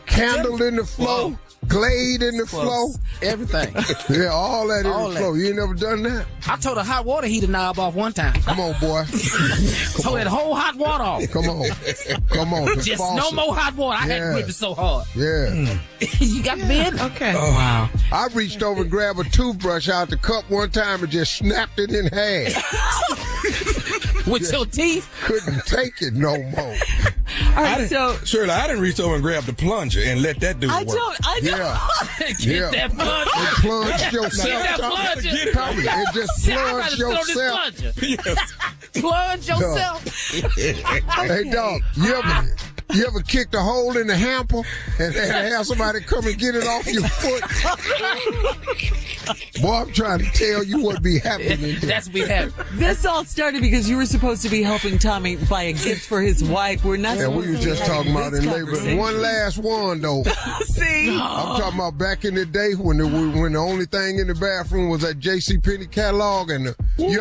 Speaker 3: candle in the flow, glade in the flow.
Speaker 5: everything.
Speaker 3: Yeah, all that in
Speaker 5: All
Speaker 3: the
Speaker 5: that.
Speaker 3: flow. You ain't never done that?
Speaker 5: I told a hot water heater knob off one time.
Speaker 3: Come on, boy.
Speaker 5: Told that whole hot water off.
Speaker 3: Come on. Come on. The
Speaker 5: Just
Speaker 3: faucet.
Speaker 5: no more hot water. I had
Speaker 3: Yeah.
Speaker 5: to grip it so hard.
Speaker 3: Yeah.
Speaker 5: You got bid?
Speaker 1: Okay. Wow.
Speaker 3: I reached over and grabbed a toothbrush out the cup one time and just snapped it in half.
Speaker 5: With your teeth?
Speaker 3: Couldn't take it no more.
Speaker 1: All right, so
Speaker 4: Shirley, I didn't reach over and grab the plunger and let that do the
Speaker 1: I
Speaker 4: work.
Speaker 1: don't.
Speaker 3: Yeah.
Speaker 5: Get
Speaker 3: Yeah.
Speaker 5: that plunger.
Speaker 3: It plunged yourself.
Speaker 5: Get that
Speaker 3: Tommy.
Speaker 5: plunger.
Speaker 3: Tommy, it just
Speaker 5: See, I
Speaker 3: plunged
Speaker 5: gotta sit on this
Speaker 3: yourself.
Speaker 5: plunger.
Speaker 4: Yes.
Speaker 5: Plunge yourself.
Speaker 3: Hey, dog, you ever kicked a hole in the hamper and had to have somebody come and get it off your foot? Boy, I'm trying to tell you what be happening here.
Speaker 5: That's what we have.
Speaker 1: this all started because you were supposed to be helping Tommy buy a gift for his wife. We're not.
Speaker 3: And we
Speaker 1: supposed
Speaker 3: was
Speaker 1: to be
Speaker 3: just
Speaker 1: having
Speaker 3: talking about
Speaker 1: this
Speaker 3: in labor.
Speaker 1: conversation.
Speaker 3: One last one, though.
Speaker 1: See.
Speaker 3: I'm talking about back in the day when the only thing in the bathroom was that JCPenney catalog, and you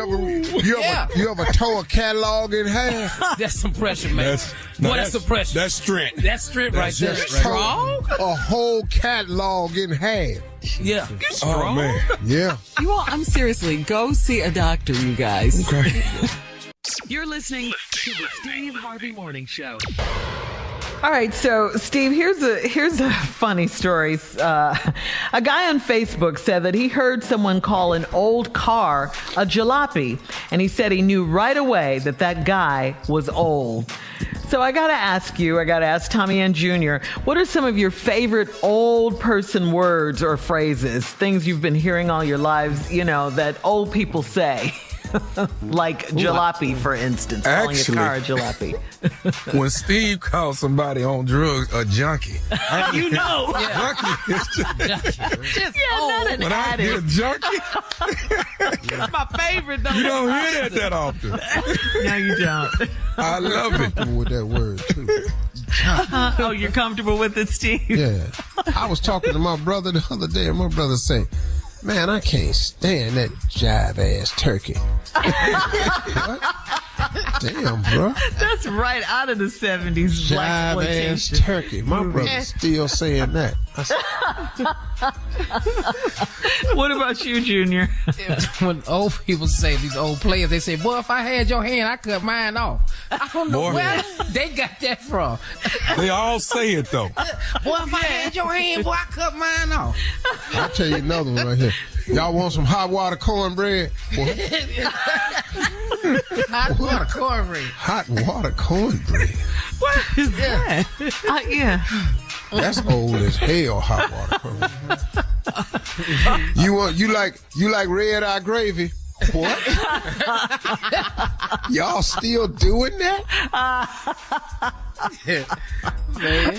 Speaker 3: ever tore a catalog in half?
Speaker 5: That's some pressure, man. That's some pressure.
Speaker 4: That's strength.
Speaker 5: That's strength right there.
Speaker 3: Just
Speaker 5: Strong?
Speaker 3: tore a whole catalog in half.
Speaker 5: Yeah.
Speaker 4: Oh, man.
Speaker 3: Yeah.
Speaker 1: You all, I'm seriously, go see a doctor, you guys.
Speaker 4: Okay.
Speaker 1: You're listening to the Steve Harvey Morning Show. All right, so Steve, here's a funny story. A guy on Facebook said that he heard someone call an old car a jalopy, and he said he knew right away that guy was old. So I got to ask Tommy and Jr., what are some of your favorite old person words or phrases, things you've been hearing all your lives, that old people say? Like jalopy, for instance, calling a car a jalopy.
Speaker 4: When Steve calls somebody on drugs a junkie,
Speaker 1: You know.
Speaker 4: junkie is just,
Speaker 1: Not an
Speaker 4: when I hear
Speaker 1: addict.
Speaker 4: junkie,
Speaker 5: That's my favorite, though.
Speaker 4: you don't hear that often.
Speaker 1: No, you don't.
Speaker 4: I love it.
Speaker 3: With that word, too.
Speaker 1: Oh, you're comfortable with it, Steve?
Speaker 3: Yeah. I was talking to my brother the other day, and my brother said, man, I can't stand that jive-ass turkey. What? Damn, bro.
Speaker 1: That's right out of the 70s.
Speaker 3: Jive-ass turkey. My brother's still saying that.
Speaker 1: What about you, Junior?
Speaker 8: When old people say, these old players, they say, boy, if I had your hand, I cut mine off. I don't know where they got that from.
Speaker 4: They all say it, though.
Speaker 8: Boy, if I had your hand, boy, I cut mine off.
Speaker 3: I'll tell you another one right here. Y'all want some hot water cornbread?
Speaker 8: Hot water cornbread.
Speaker 3: Hot water cornbread.
Speaker 1: What is that? Yeah.
Speaker 3: That's old as hell, hot water cornbread. You like red eye gravy? What? Y'all still doing that?
Speaker 8: Man.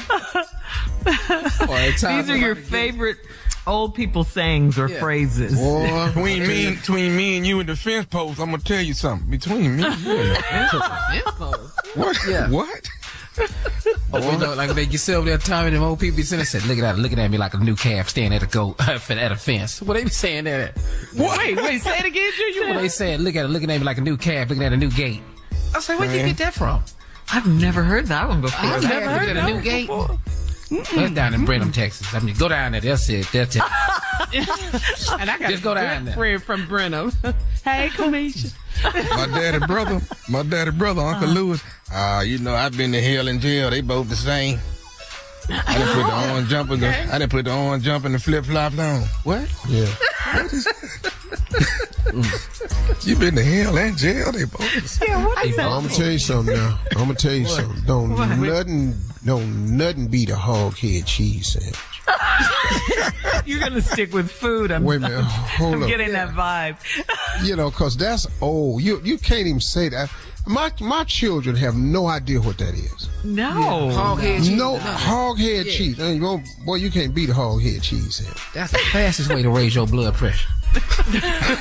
Speaker 1: These are your favorite old people sayings or phrases.
Speaker 3: Boy,
Speaker 4: Between me and you and the fence post, I'm gonna tell you something. Between me and you and the fence post. What?
Speaker 8: Yeah.
Speaker 4: What?
Speaker 8: Oh, you know, like they get sit over there telling them old people be sitting there said, looking at me like a new calf standing at a goat at a fence. What they be saying that?
Speaker 1: What? Wait, say it again, Junior.
Speaker 8: Well, they said looking at me like a new calf, looking at a new gate. I say, where'd you get that from?
Speaker 1: I've never heard that one before.
Speaker 8: I've never heard that a new gate. That's down in Brenham, Texas. I mean, go down there. They'll see it. They'll tell you.
Speaker 5: And I got
Speaker 8: Just go down there.
Speaker 5: friend from Brenham. Hey, Kamisha.
Speaker 4: My daddy brother, Uncle Lewis. I've been to hell and jail. They both the same. I didn't put the orange jumper. I didn't put the orange jumper and the flip flops on. What?
Speaker 3: Yeah.
Speaker 4: What is that? You been to hell and jail? They both the same.
Speaker 1: Yeah, what is that?
Speaker 3: I'm gonna tell you something now. Don't nothing beat a hog head cheese sandwich.
Speaker 1: You're gonna stick with food.
Speaker 3: Wait a minute, hold
Speaker 1: I'm
Speaker 3: up.
Speaker 1: getting that vibe.
Speaker 3: Cause that's old. You can't even say that. My children have no idea what that is.
Speaker 1: No.
Speaker 8: Hog head cheese.
Speaker 3: No hog head cheese. Boy, you can't beat a hog head cheese sandwich.
Speaker 8: That's the fastest way to raise your blood pressure.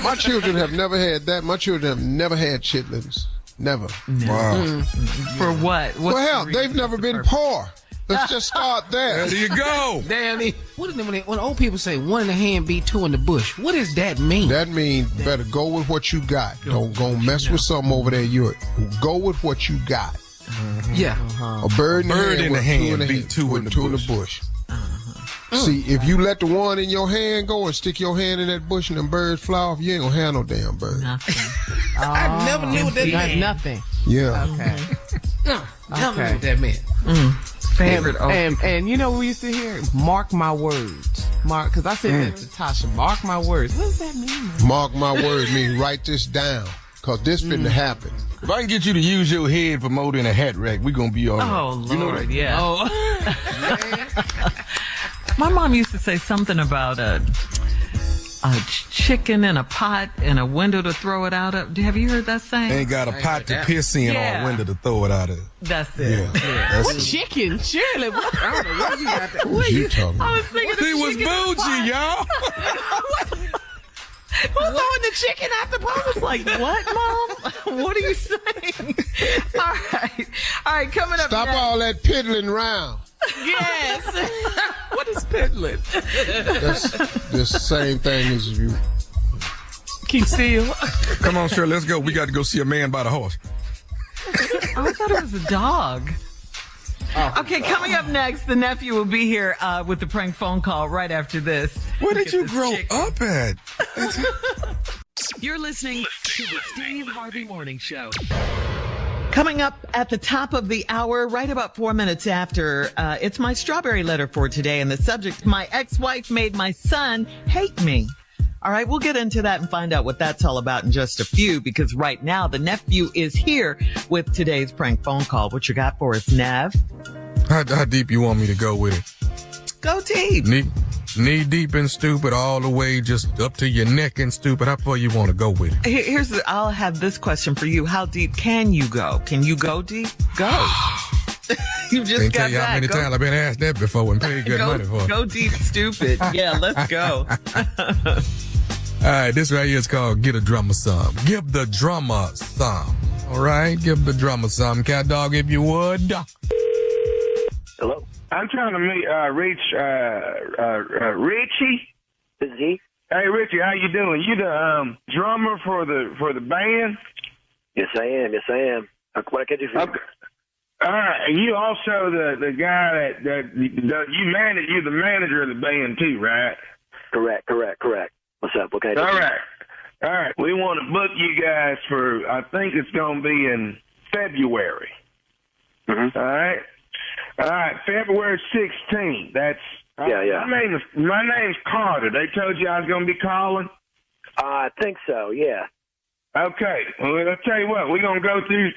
Speaker 3: My children have never had that. My children have never had chitlins. Never.
Speaker 1: No.
Speaker 4: Wow.
Speaker 1: For what?
Speaker 3: Well, hell, they've never been poor. Let's just start there.
Speaker 4: There you go.
Speaker 8: Damn it. What is it when old people say one in the hand beat two in the bush? What does that mean?
Speaker 3: That means better go with what you got. Don't go mess with something over there. Go with what you got.
Speaker 8: Yeah.
Speaker 3: A bird in the hand
Speaker 4: beat two in the bush.
Speaker 3: See, if you let the one in your hand go and stick your hand in that bush and them birds fly off, you ain't gonna have no damn bird.
Speaker 1: Nothing.
Speaker 8: I never knew what that meant.
Speaker 5: Nothing.
Speaker 3: Yeah.
Speaker 5: Okay.
Speaker 8: Never knew what that meant.
Speaker 1: Favorite.
Speaker 5: And you know we used to hear, mark my words. Mark, because I said that to Tasha, mark my words. What does that mean?
Speaker 3: Mark my words mean write this down, because this finna happen.
Speaker 4: If I can get you to use your head for more than a hat rack, we're gonna be all right.
Speaker 1: Oh, Lord,
Speaker 4: You know that?
Speaker 1: yeah.
Speaker 5: Oh.
Speaker 1: My mom used to say something about a chicken in a pot and a window to throw it out of. Have you heard that saying?
Speaker 4: Ain't got a pot to piss in
Speaker 1: Yeah.
Speaker 4: or a window to throw it out of.
Speaker 1: That's it.
Speaker 4: That's
Speaker 5: What
Speaker 4: it.
Speaker 5: chicken? Shirley, what? I don't know what you got that.
Speaker 3: What you talking
Speaker 1: I
Speaker 3: about?
Speaker 1: was thinking
Speaker 4: He
Speaker 1: of
Speaker 4: was
Speaker 1: chicken in a
Speaker 4: bougie,
Speaker 1: pot.
Speaker 4: y'all.
Speaker 1: Who's throwing the chicken out the pot? I was like, what, Mom? What are you saying? All right, coming up
Speaker 3: Stop
Speaker 1: next.
Speaker 3: all that piddling round.
Speaker 5: Yes. What is piddling?
Speaker 3: That's the same thing as you.
Speaker 5: Keep still.
Speaker 4: Come on, Shirley, let's go. We got to go see a man by the horse.
Speaker 1: Oh, I thought it was a dog. Okay, coming up next, the nephew will be here with the prank phone call right after this.
Speaker 4: Where did you grow up at?
Speaker 1: You're listening to the Steve Harvey Morning Show. Coming up at the top of the hour, right about 4 minutes after, it's my strawberry letter for today, and the subject, my ex-wife made my son hate me. All right, we'll get into that and find out what that's all about in just a few, because right now the nephew is here with today's prank phone call. What you got for us, Nav?
Speaker 4: How deep you want me to go with it?
Speaker 1: Go deep.
Speaker 4: Knee deep and stupid, all the way just up to your neck and stupid. How far you want to go with it?
Speaker 1: I'll have this question for you. How deep can you go? Can you go deep? Go. You just
Speaker 4: Can't
Speaker 1: got
Speaker 4: tell you how
Speaker 1: that.
Speaker 4: many times I've been asked that before and paid good money for it.
Speaker 1: Go deep, stupid. Yeah, let's go.
Speaker 4: All right, this right here is called Get a Drummer Some. Give the drummer some. All right, give the drummer some. Cat dog, if you would.
Speaker 9: Hello?
Speaker 6: I'm trying to reach Richie.
Speaker 9: This is he?
Speaker 6: Hey, Richie, how you doing? You the drummer for the band?
Speaker 9: Yes, I am. What can I do for you?
Speaker 6: Okay. All right. You also the guy that you manage. You're the manager of the band too, right?
Speaker 9: Correct. What's up? What can I do?
Speaker 6: All right. We want to book you guys for. I think it's going to be in February.
Speaker 9: Mm-hmm.
Speaker 6: All right. February 16th. That's
Speaker 9: yeah.
Speaker 6: My name's Carter. They told you I was going to be calling.
Speaker 9: I think so. Yeah.
Speaker 6: Okay. Well, I'll tell you what. We're going to go through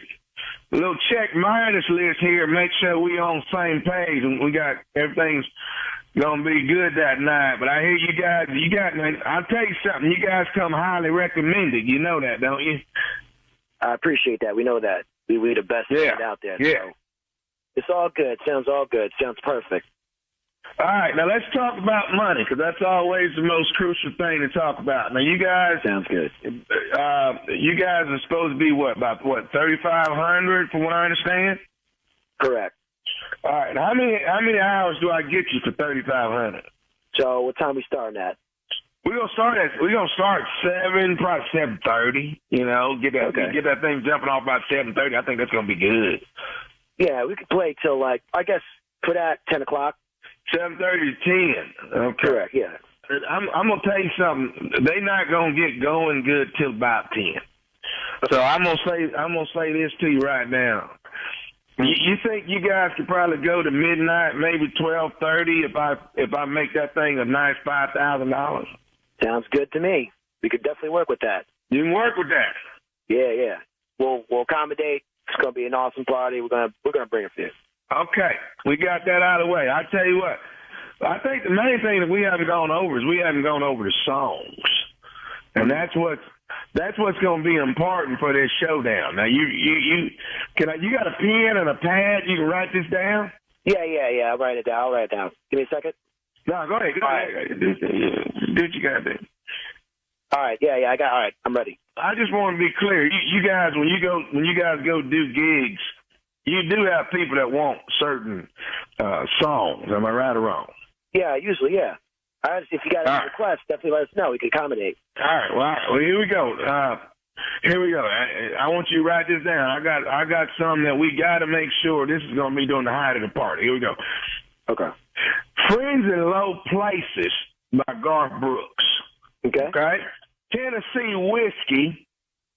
Speaker 6: a little check minus list here and make sure we on the same page and we got everything's going to be good that night. But I hear you guys, I'll tell you something. You guys come highly recommended. You know that, don't you?
Speaker 9: I appreciate that. We know that. We're the best band out there.
Speaker 6: Yeah.
Speaker 9: So it's all good. Sounds all good. Sounds perfect.
Speaker 6: All right. Now let's talk about money because that's always the most crucial thing to talk about. Now you guys.
Speaker 9: Sounds good.
Speaker 6: You guys are supposed to be about 3,500 from what I understand?
Speaker 9: Correct.
Speaker 6: All right. How many hours do I get you for 3,500?
Speaker 9: So what time we starting at?
Speaker 6: We're gonna start 7, probably 7:30. You know, get that thing jumping off about 7:30. I think that's gonna be good.
Speaker 9: Yeah, we could play till I guess put at 10 o'clock.
Speaker 6: 7:30 to 10. Okay.
Speaker 9: Correct. Yeah.
Speaker 6: I'm gonna tell you something. They not gonna get going good till about 10. So I'm gonna say this to you right now. You think you guys could probably go to midnight, maybe 12:30, if I make that thing a nice $5,000?
Speaker 9: Sounds good to me. We could definitely work with that.
Speaker 6: You can work with that.
Speaker 9: Yeah. We'll accommodate. It's gonna be an awesome party. We're gonna bring it for you.
Speaker 6: Okay, we got that out of the way. I tell you what, I think the main thing that we haven't gone over is we haven't gone over the songs, and that's what's going to be important for this showdown. Now, you got a pen and a pad? You can write this down.
Speaker 9: Yeah. I'll write it down. Give me a second.
Speaker 6: No, go ahead. Do what you got to do.
Speaker 9: All right. Yeah. I got. All right. I'm ready.
Speaker 6: I just want to be clear. You guys, when you guys go do gigs, you do have people that want certain songs. Am I right or wrong?
Speaker 9: Yeah, usually, yeah. If you got any requests, definitely let us know. We can accommodate.
Speaker 6: All right. Well, here we go. I want you to write this down. I got something that we got to make sure this is going to be during the height of the party. Here we go.
Speaker 9: Okay.
Speaker 6: Friends in Low Places by Garth Brooks.
Speaker 9: Okay.
Speaker 6: Tennessee Whiskey,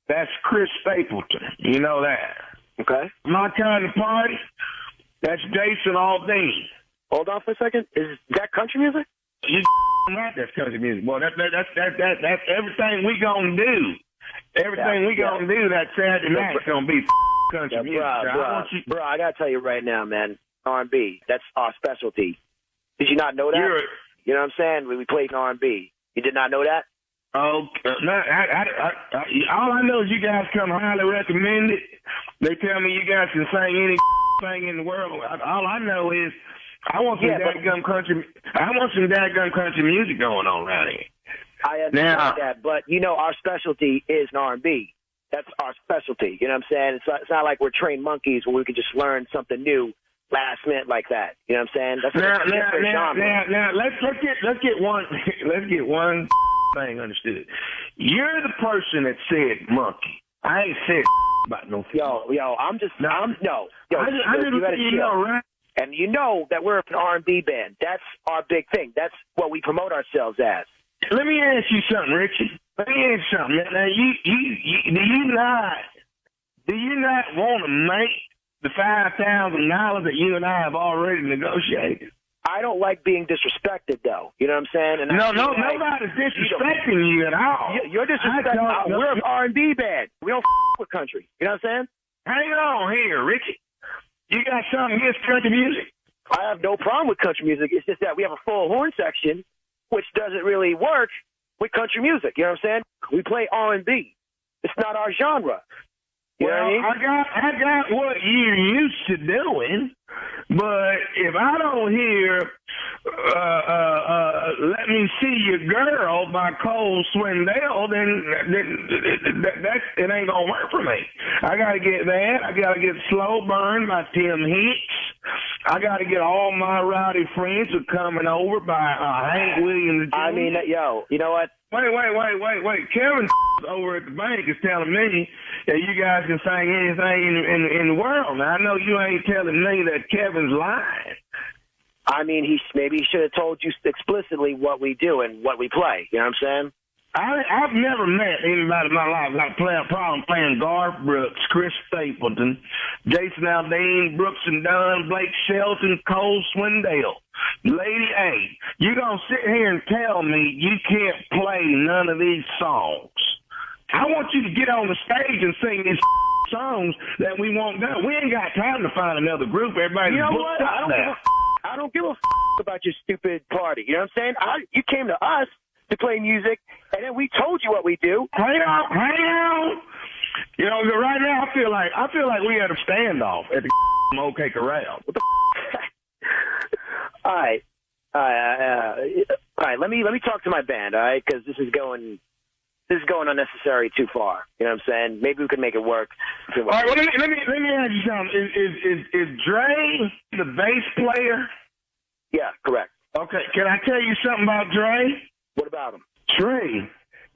Speaker 6: that's Chris Stapleton. You know that.
Speaker 9: Okay.
Speaker 6: My Kind of Party, that's Jason Aldean.
Speaker 9: Hold on for a second. Is that country music?
Speaker 6: You right, that's country music. Boy, that's everything we gonna do. Everything we gonna do that Saturday night is gonna be country music.
Speaker 9: Bro, I gotta tell you right now, man. R&B, that's our specialty. Did you not know that? You know what I'm saying? We played R&B. You did not know that?
Speaker 6: Oh, no, all I know is you guys come highly recommended. They tell me you guys can sing any thing in the world. All I know is I want some dadgum country music going on around here.
Speaker 9: I understand that, but you know our specialty is an R&B. That's our specialty. You know what I'm saying? It's not like we're trained monkeys where we can just learn something new last minute like that. You know what I'm saying? That's a different genre.
Speaker 6: Now let's get one thing understood. You're the person that said monkey. I ain't said about no.
Speaker 9: Yo, I'm just you gotta chill.
Speaker 6: Right?
Speaker 9: And you know that we're an R&B band. That's our big thing. That's what we promote ourselves as.
Speaker 6: Let me ask you something, Richie. Now, do you not want to make the $5,000 that you and I have already negotiated?
Speaker 9: I don't like being disrespected, though. You know what I'm saying? And
Speaker 6: nobody's disrespecting you at all.
Speaker 9: You're disrespecting. We're an R&B band. We don't with country. You know what I'm saying?
Speaker 6: Hang on here, Richie. You got something against country music?
Speaker 9: I have no problem with country music. It's just that we have a full horn section, which doesn't really work with country music. You know what I'm saying? We play R&B. It's not our genre. You know what I mean?
Speaker 6: I got what you're used to doing, but if I don't hear Let Me See Your Girl by Cole Swindell, then it ain't gonna work for me. I gotta get that. I gotta get Slow Burn by Tim Hicks. I got to get all my rowdy friends who are coming over by Hank Williams.
Speaker 9: I mean, yo, you know what?
Speaker 6: Wait. Kevin over at the bank is telling me that you guys can sing anything in the world. Now, I know you ain't telling me that Kevin's lying.
Speaker 9: I mean, maybe he should have told you explicitly what we do and what we play. You know what I'm saying?
Speaker 6: I've never met anybody in my life like playing Garth Brooks, Chris Stapleton, Jason Aldean, Brooks and Dunn, Blake Shelton, Cole Swindell. Lady A, you gonna sit here and tell me you can't play none of these songs? I want you to get on the stage and sing these songs that we want done. We ain't got time to find another group. Everybody's booked up now.
Speaker 9: I don't give a about your stupid party. You know what I'm saying? You came to us to play music, and then we told you what we do.
Speaker 6: Hang on. You know, right now I feel like we had a standoff at the OK Corral. What the
Speaker 9: All right. Let me talk to my band. All right, because this is going unnecessary too far. You know what I'm saying? Maybe we could make it work.
Speaker 6: All right. Well, let me ask you something. Is Dre the bass player?
Speaker 9: Yeah, correct.
Speaker 6: Okay. Can I tell you something about Dre?
Speaker 9: What about him?
Speaker 6: Dre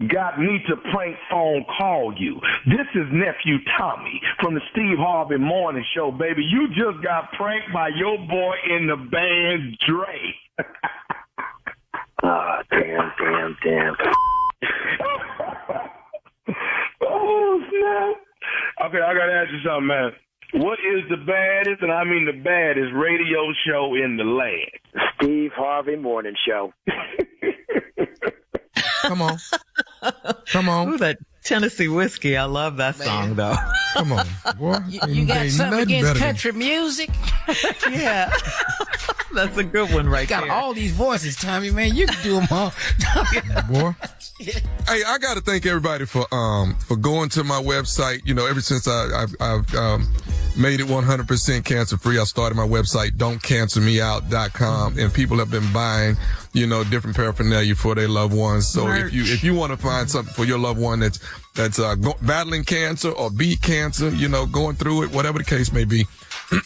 Speaker 6: got me to prank phone call you. This is nephew Tommy from the Steve Harvey Morning Show, baby. You just got pranked by your boy in the band, Dre.
Speaker 9: Ah, damn.
Speaker 6: Oh, snap. Okay, I got to ask you something, man. What is the baddest, and I mean the baddest, radio show in the land?
Speaker 9: Steve Harvey Morning Show.
Speaker 4: Come on.
Speaker 1: Ooh, that Tennessee whiskey. I love that song, though.
Speaker 4: Come on, boy.
Speaker 8: You got something against country music?
Speaker 1: Yeah. That's a good one right there.
Speaker 8: You got all these voices, Tommy, man. You can do them all.
Speaker 4: Boy. Hey, I got to thank everybody for going to my website. You know, ever since I've made it 100% cancer free, I started my website, don'tcancermeout.com, and people have been buying, you know, different paraphernalia for their loved ones. So if you want to find something for your loved one that's battling cancer or beat cancer, you know, going through it, whatever the case may be,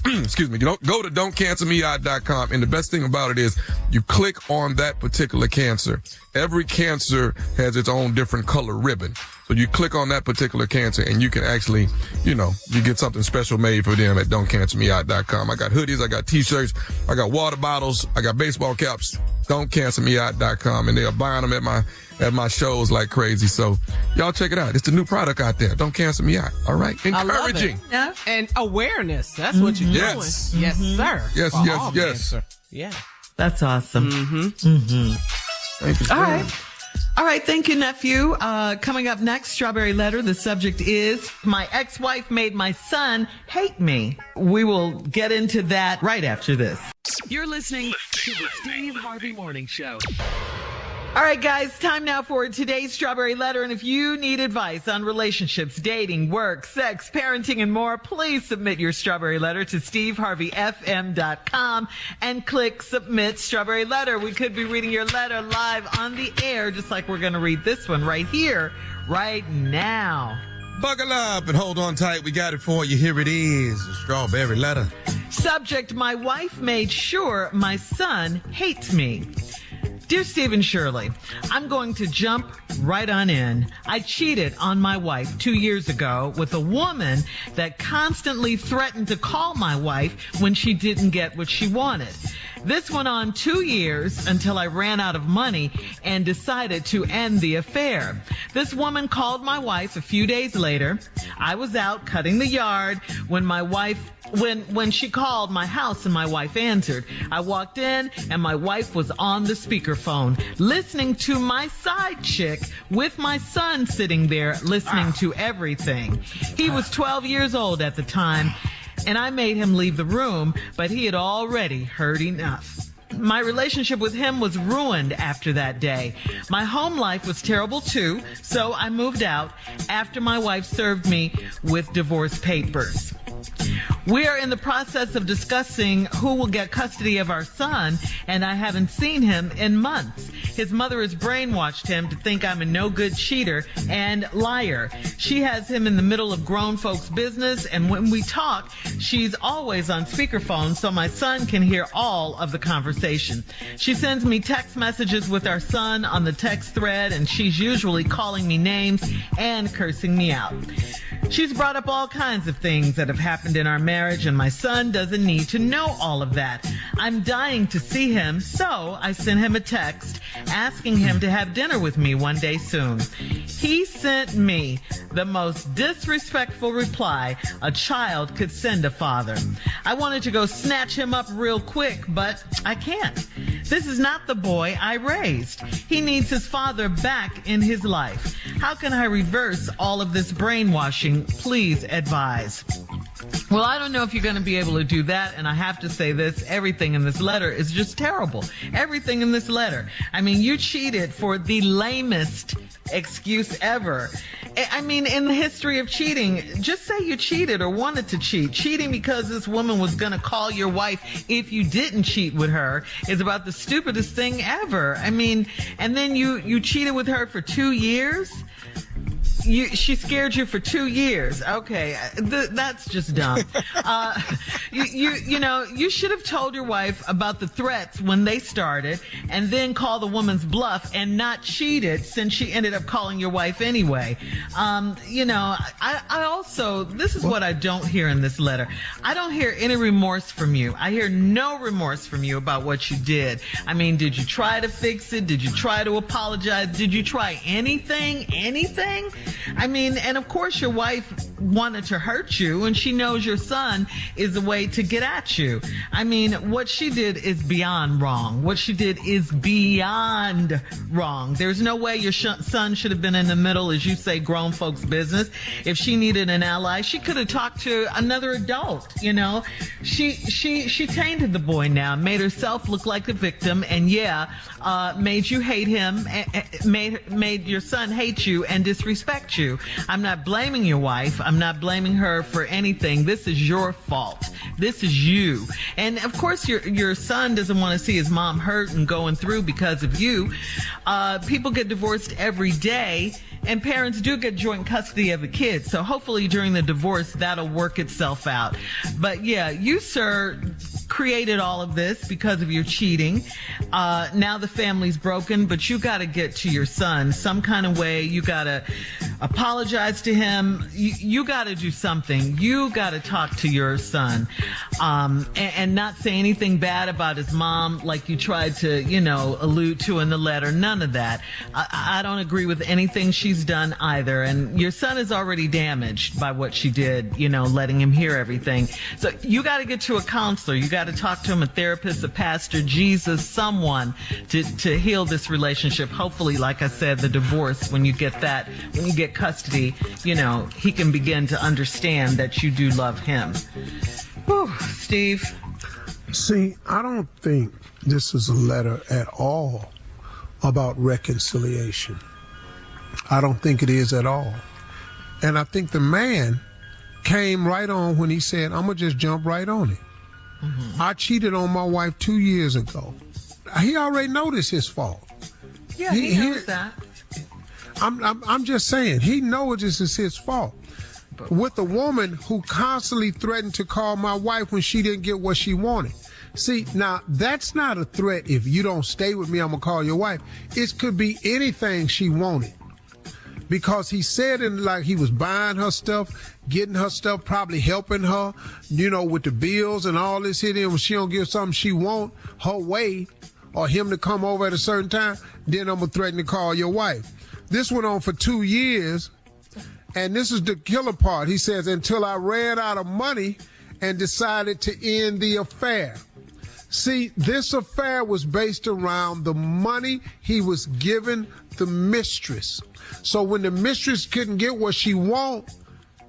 Speaker 4: excuse me, go to don'tcancermeout.com, and the best thing about it is you click on that particular cancer. Every cancer has its own different color ribbon. So you click on that particular cancer and you can actually, you know, you get something special made for them at don'tcancermeout.com. I got hoodies, I got t-shirts, I got water bottles, I got baseball caps, don'tcancermeout.com, and they are buying them at my shows like crazy. So y'all check it out. It's the new product out there. Don't Cancel Me Out. All right. Encouraging.
Speaker 5: Yeah. And awareness. That's what you're doing. Yes, sir.
Speaker 4: Yes.
Speaker 5: Cancer. Yeah.
Speaker 1: That's awesome.
Speaker 4: Thank you.
Speaker 1: All right. Thank you, nephew. Coming up next, Strawberry Letter. The subject is my ex-wife made my son hate me. We will get into that right after this. You're listening to the Steve Harvey Morning Show. All right, guys, time now for today's Strawberry Letter. And if you need advice on relationships, dating, work, sex, parenting, and more, please submit your Strawberry Letter to SteveHarveyFM.com and click Submit Strawberry Letter. We could be reading your letter live on the air, just like we're going to read this one right here, right now.
Speaker 2: Buckle up and hold on tight. We got it for you. Here it is, the Strawberry Letter.
Speaker 1: Subject, my wife made sure my son hates me. Dear Steve and Shirley, I'm going to jump right on in. I cheated on my wife 2 years ago with a woman that constantly threatened to call my wife when she didn't get what she wanted. This went on 2 years until I ran out of money and decided to end the affair. This woman called my wife a few days later. I was out cutting the yard when when she called my house and my wife answered. I walked in and my wife was on the speakerphone listening to my side chick with my son sitting there listening to everything. He was 12 years old at the time, and I made him leave the room, but he had already heard enough. My relationship with him was ruined after that day. My home life was terrible too, so I moved out after my wife served me with divorce papers. We are in the process of discussing who will get custody of our son, and I haven't seen him in months. His mother has brainwashed him to think I'm a no-good cheater and liar. She has him in the middle of grown folks' business, and when we talk, she's always on speakerphone so my son can hear all of the conversation. She sends me text messages with our son on the text thread, and she's usually calling me names and cursing me out. She's brought up all kinds of things that have happened in our marriage, and my son doesn't need to know all of that. I'm dying to see him, so I sent him a text asking him to have dinner with me one day soon. He sent me the most disrespectful reply a child could send a father. I wanted to go snatch him up real quick, but I can't. This is not the boy I raised. He needs his father back in his life. How can I reverse all of this brainwashing? Please advise. Well, I don't know if you're going to be able to do that, and I have to say this, everything in this letter is just terrible. Everything in this letter. I mean, you cheated for the lamest excuse ever. I mean, in the history of cheating, just say you cheated or wanted to cheat. Cheating because this woman was going to call your wife if you didn't cheat with her is about the stupidest thing ever. I mean, and then you cheated with her for 2 years? She scared you for 2 years. Okay, that's just dumb. You should have told your wife about the threats when they started, and then call the woman's bluff and not cheated since she ended up calling your wife anyway. I also, this is what I don't hear in this letter. I don't hear any remorse from you. I hear no remorse from you about what you did. I mean, did you try to fix it? Did you try to apologize? Did you try anything? Anything? I mean, and of course your wife wanted to hurt you, and she knows your son is a way to get at you. I mean, what she did is beyond wrong. What she did is beyond wrong. There's no way your son should have been in the middle, as you say, grown folks' business. If she needed an ally, she could have talked to another adult, you know. She tainted the boy now, made herself look like the victim, and made you hate him, made your son hate you and disrespect you. I'm not blaming your wife. I'm not blaming her for anything. This is your fault. This is you. And of course your son doesn't want to see his mom hurt and going through because of you. People get divorced every day, and parents do get joint custody of the kids. So hopefully during the divorce that'll work itself out. But yeah, you, sir, created all of this because of your cheating. Now the family's broken, but you got to get to your son some kind of way. You got to apologize to him. You got to do something. You got to talk to your son, and not say anything bad about his mom like you tried to, allude to in the letter. None of that. I don't agree with anything she's done either. And your son is already damaged by what she did, letting him hear everything. So you got to get to a counselor. You got to talk to him, a therapist, a pastor, Jesus, someone to heal this relationship. Hopefully, like I said, the divorce, when you get custody, he can begin to understand that you do love him. Whew, Steve.
Speaker 3: See, I don't think this is a letter at all about reconciliation. I don't think it is at all. And I think the man came right on when he said, I'm going to just jump right on it. Mm-hmm. I cheated on my wife 2 years ago. He already noticed his fault.
Speaker 1: Yeah, he knows that.
Speaker 3: I'm just saying, he knows this is his fault. With a woman who constantly threatened to call my wife when she didn't get what she wanted. See, now, that's not a threat. If you don't stay with me, I'm going to call your wife. It could be anything she wanted. Because he said like he was buying her stuff, getting her stuff, probably helping her, with the bills and all this here. When she don't give something she want her way, or him to come over at a certain time, then I'm going to threaten to call your wife. This went on for 2 years, and this is the killer part. He says, until I ran out of money and decided to end the affair. See, this affair was based around the money he was giving the mistress. So when the mistress couldn't get what she want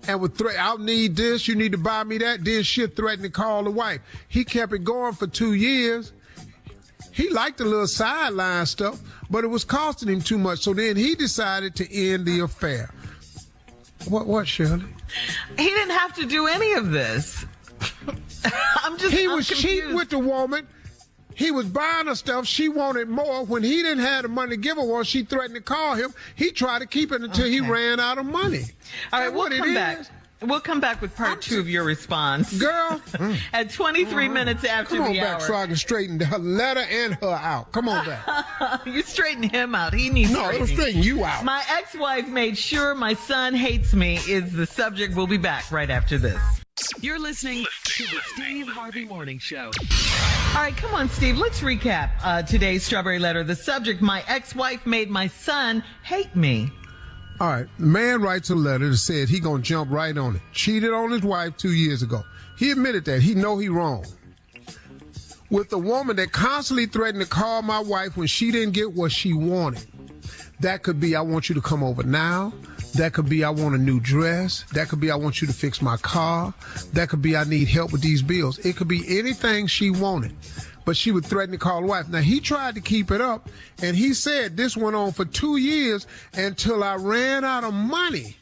Speaker 3: and would threaten, I'll need this, you need to buy me that, then she'd threaten to call the wife. He kept it going for 2 years. He liked the little sideline stuff, but it was costing him too much. So then he decided to end the affair. What, Shirley?
Speaker 1: He didn't have to do any of this.
Speaker 3: He was cheating with the woman. He was buying her stuff. She wanted more. When he didn't have the money to give her one, she threatened to call him. He tried to keep it until he ran out of money.
Speaker 1: All right, we'll come back. We'll come back with part 2 of your response.
Speaker 3: Girl.
Speaker 1: At 23 minutes after the hour.
Speaker 3: Come on back so I can straighten her letter and her out. Come on back.
Speaker 1: You straighten him out. He needs
Speaker 3: No, it'll straighten you out.
Speaker 1: My ex-wife made sure my son hates me is the subject. We'll be back right after this. You're listening to the Steve Harvey Morning Show. All right, come on, Steve. Let's recap today's Strawberry Letter. The subject, my ex-wife made my son hate me.
Speaker 3: All right, the man writes a letter that said he gonna jump right on it. Cheated on his wife 2 years ago. He admitted that. He know he wrong. With a woman that constantly threatened to call my wife when she didn't get what she wanted. That could be, I want you to come over now. That could be, I want a new dress. That could be, I want you to fix my car. That could be, I need help with these bills. It could be anything she wanted. But she would threaten to call the wife. Now, he tried to keep it up, and he said this went on for 2 years until I ran out of money.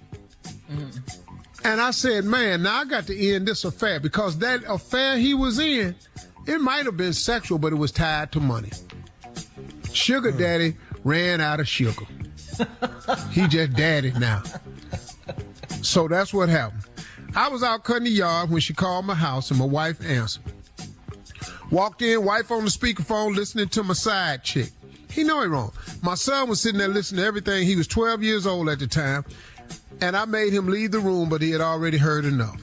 Speaker 3: And I said, man, now I got to end this affair, because that affair he was in, it might have been sexual, but it was tied to money. Sugar daddy ran out of sugar. He just daddy now. So that's what happened. I was out cutting the yard when she called my house, and my wife answered. Walked in, wife on the speakerphone, listening to my side chick. He know he wrong. My son was sitting there listening to everything. He was 12 years old at the time, and I made him leave the room, but he had already heard enough.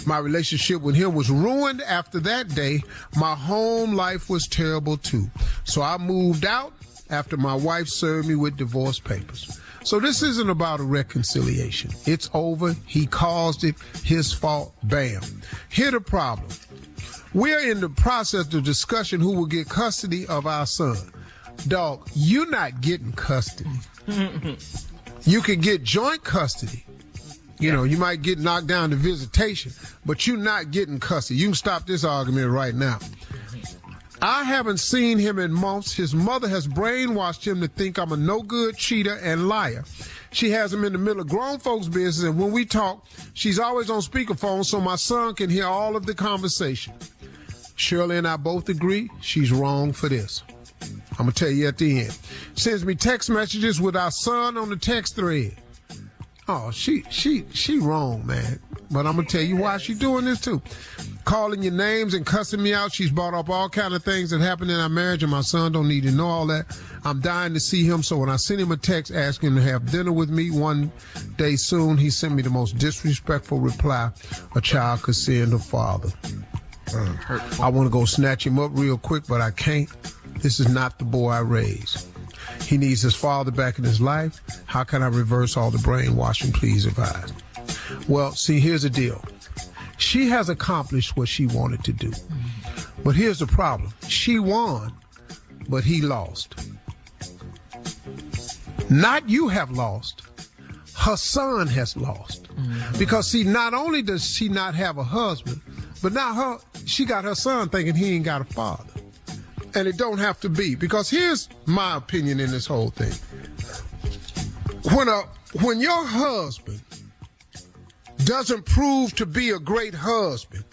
Speaker 3: My relationship with him was ruined after that day. My home life was terrible too. So I moved out after my wife served me with divorce papers. So this isn't about a reconciliation. It's over. He caused it. His fault. Bam. Here the problem. We're in the process of discussion who will get custody of our son. Dog, you're not getting custody. You can get joint custody. You know, you might get knocked down to visitation, but you're not getting custody. You can stop this argument right now. I haven't seen him in months. His mother has brainwashed him to think I'm a no-good cheater and liar. She has him in the middle of grown folks' business, and when we talk, she's always on speakerphone so my son can hear all of the conversation. Shirley and I both agree she's wrong for this. I'm going to tell you at the end. Sends me text messages with our son on the text thread. Oh, she wrong, man. But I'm going to tell you why she's doing this too. Calling your names and cussing me out. She's brought up all kind of things that happened in our marriage, and my son don't need to know all that. I'm dying to see him, so when I sent him a text asking him to have dinner with me one day soon, he sent me the most disrespectful reply a child could send a father. I want to go snatch him up real quick, but I can't. This is not the boy I raised. He needs his father back in his life. How can I reverse all the brainwashing? Please advise. Well, see, here's the deal. She has accomplished what she wanted to do. But here's the problem. She won, but he lost. Not you have lost. Her son has lost. Because, see, not only does she not have a husband, but now she got her son thinking he ain't got a father. And it don't have to be. Because here's my opinion in this whole thing. When your husband doesn't prove to be a great husband,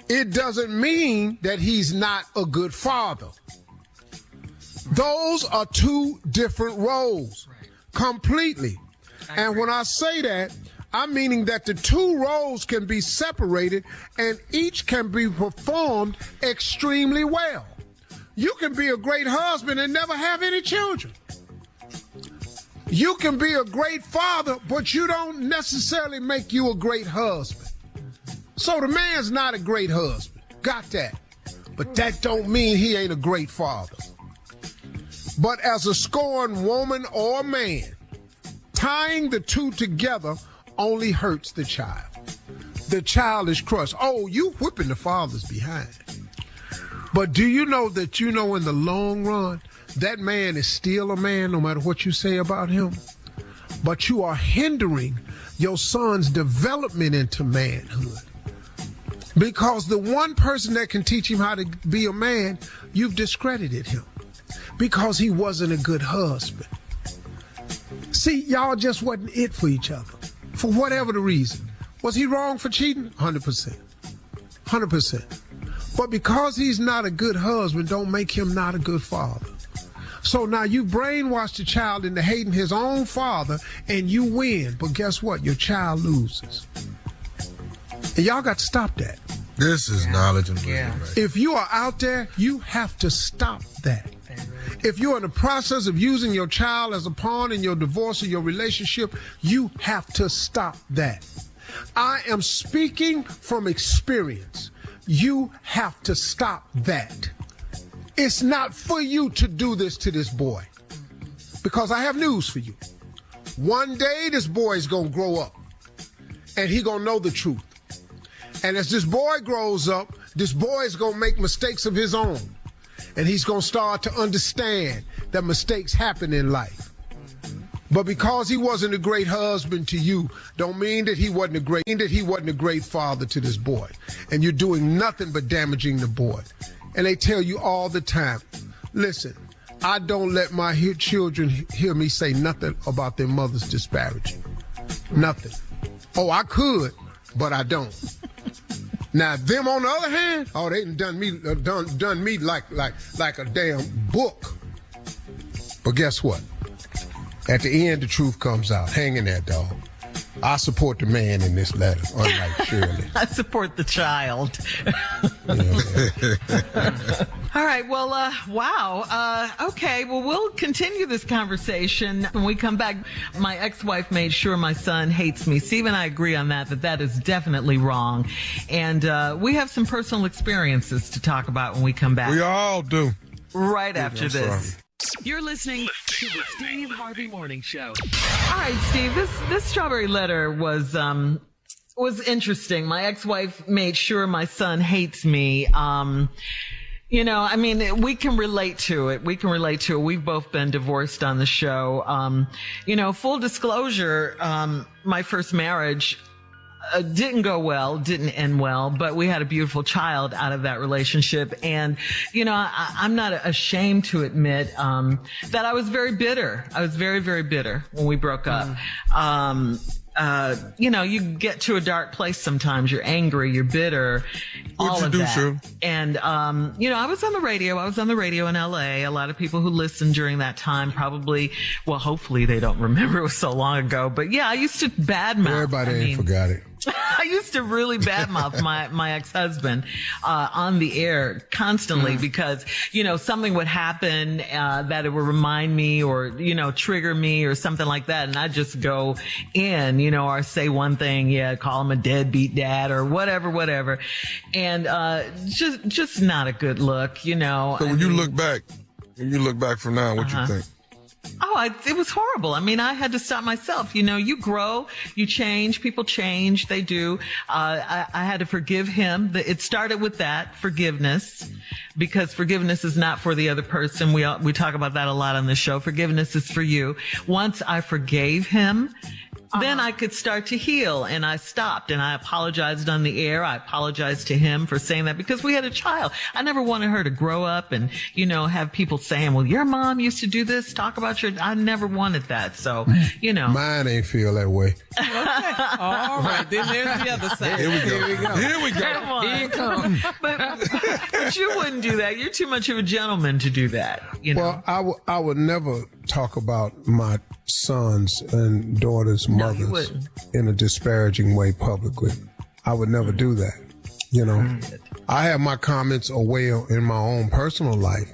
Speaker 3: it doesn't mean that he's not a good father. Those are two different roles, completely. And when I say that, I'm meaning that the two roles can be separated and each can be performed extremely well. You can be a great husband and never have any children. You can be a great father, but you don't necessarily make you a great husband. So the man's not a great husband. Got that. But that don't mean he ain't a great father. But as a scorned woman or man, tying the two together only hurts the child. The child is crushed. Oh, you whipping the father's behind. But do you know that in the long run, that man is still a man no matter what you say about him? But you are hindering your son's development into manhood. Because the one person that can teach him how to be a man, you've discredited him. Because he wasn't a good husband. See, y'all just wasn't it for each other. For whatever the reason. Was he wrong for cheating? 100%. 100%. But because he's not a good husband, don't make him not a good father. So now you brainwashed the child into hating his own father, and you win. But guess what? Your child loses. And y'all got to stop that.
Speaker 4: This is knowledge and wisdom.
Speaker 1: Yeah.
Speaker 4: Right?
Speaker 3: If you are out there, you have to stop that. If you're in the process of using your child as a pawn in your divorce or your relationship, you have to stop that. I am speaking from experience. You have to stop that. It's not for you to do this to this boy. Because I have news for you. One day this boy is going to grow up. And he going to know the truth. And as this boy grows up, this boy is going to make mistakes of his own. And he's going to start to understand that mistakes happen in life. But because he wasn't a great husband to you, don't mean that he wasn't a great father to this boy. And you're doing nothing but damaging the boy. And they tell you all the time, listen, I don't let my children hear me say nothing about their mothers disparaging. Nothing. Oh, I could, but I don't. Now, them on the other hand, oh, they done me like a damn book. But guess what? At the end, the truth comes out. Hang in there, dog. I support the man in this letter, unlike Shirley.
Speaker 1: I support the child. All right. Well, wow. Okay. Well, we'll continue this conversation when we come back. My ex-wife made sure my son hates me. Steve and I agree on that is definitely wrong. And we have some personal experiences to talk about when we come back.
Speaker 4: We all do.
Speaker 1: Right after this.
Speaker 4: Sorry.
Speaker 1: You're listening to the Steve Harvey Morning Show. All right, Steve, this strawberry letter was interesting. My ex-wife made sure my son hates me. You know, I mean, we can relate to it. We've both been divorced on the show. You know, full disclosure, my first marriage didn't go well, didn't end well, but we had a beautiful child out of that relationship. And, you know, I'm not ashamed to admit that I was very bitter. I was very, very bitter when we broke up. You know, you get to a dark place sometimes. You're angry, you're bitter, all of that. And, you know, I was on the radio in LA. A lot of people who listened during that time probably, well, hopefully they don't remember, it was so long ago. But yeah, I used to badmouth.
Speaker 3: Everybody ain't forgot it.
Speaker 1: I used to really badmouth my ex-husband on the air constantly because, you know, something would happen that it would remind me or, you know, trigger me or something like that. And I'd just go in, you know, or say one thing, call him a deadbeat dad or whatever. And just not a good look, you know.
Speaker 4: So when you look back from now, what you think?
Speaker 1: Oh, it was horrible. I mean, I had to stop myself. You know, you grow, you change, people change, they do. I had to forgive him. It started with that, forgiveness, because forgiveness is not for the other person. We talk about that a lot on the show. Forgiveness is for you. Once I forgave him, then I could start to heal, and I stopped, and I apologized on the air. I apologized to him for saying that because we had a child. I never wanted her to grow up and, you know, have people saying, well, your mom used to do this, talk about I never wanted that. So, you know.
Speaker 3: Mine ain't feel that way.
Speaker 5: Okay. All right. Then there's the other side.
Speaker 4: Here we go.
Speaker 5: Here it comes.
Speaker 1: But you wouldn't do that. You're too much of a gentleman to do that, you know.
Speaker 3: Well, I would never talk about my sons and daughters' mothers in a disparaging way publicly. I would never do that. You know, I have my comments away in my own personal life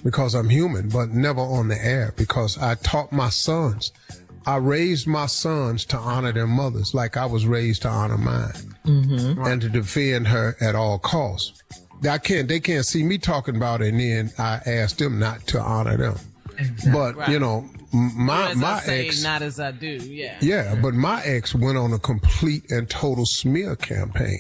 Speaker 3: because I'm human, but never on the air because I taught my sons. I raised my sons to honor their mothers like I was raised to honor mine and to defend her at all costs. They can't see me talking about it and then I ask them not to honor them. Exactly. But, you know, my ex,
Speaker 5: not as I do, yeah.
Speaker 3: But my ex went on a complete and total smear campaign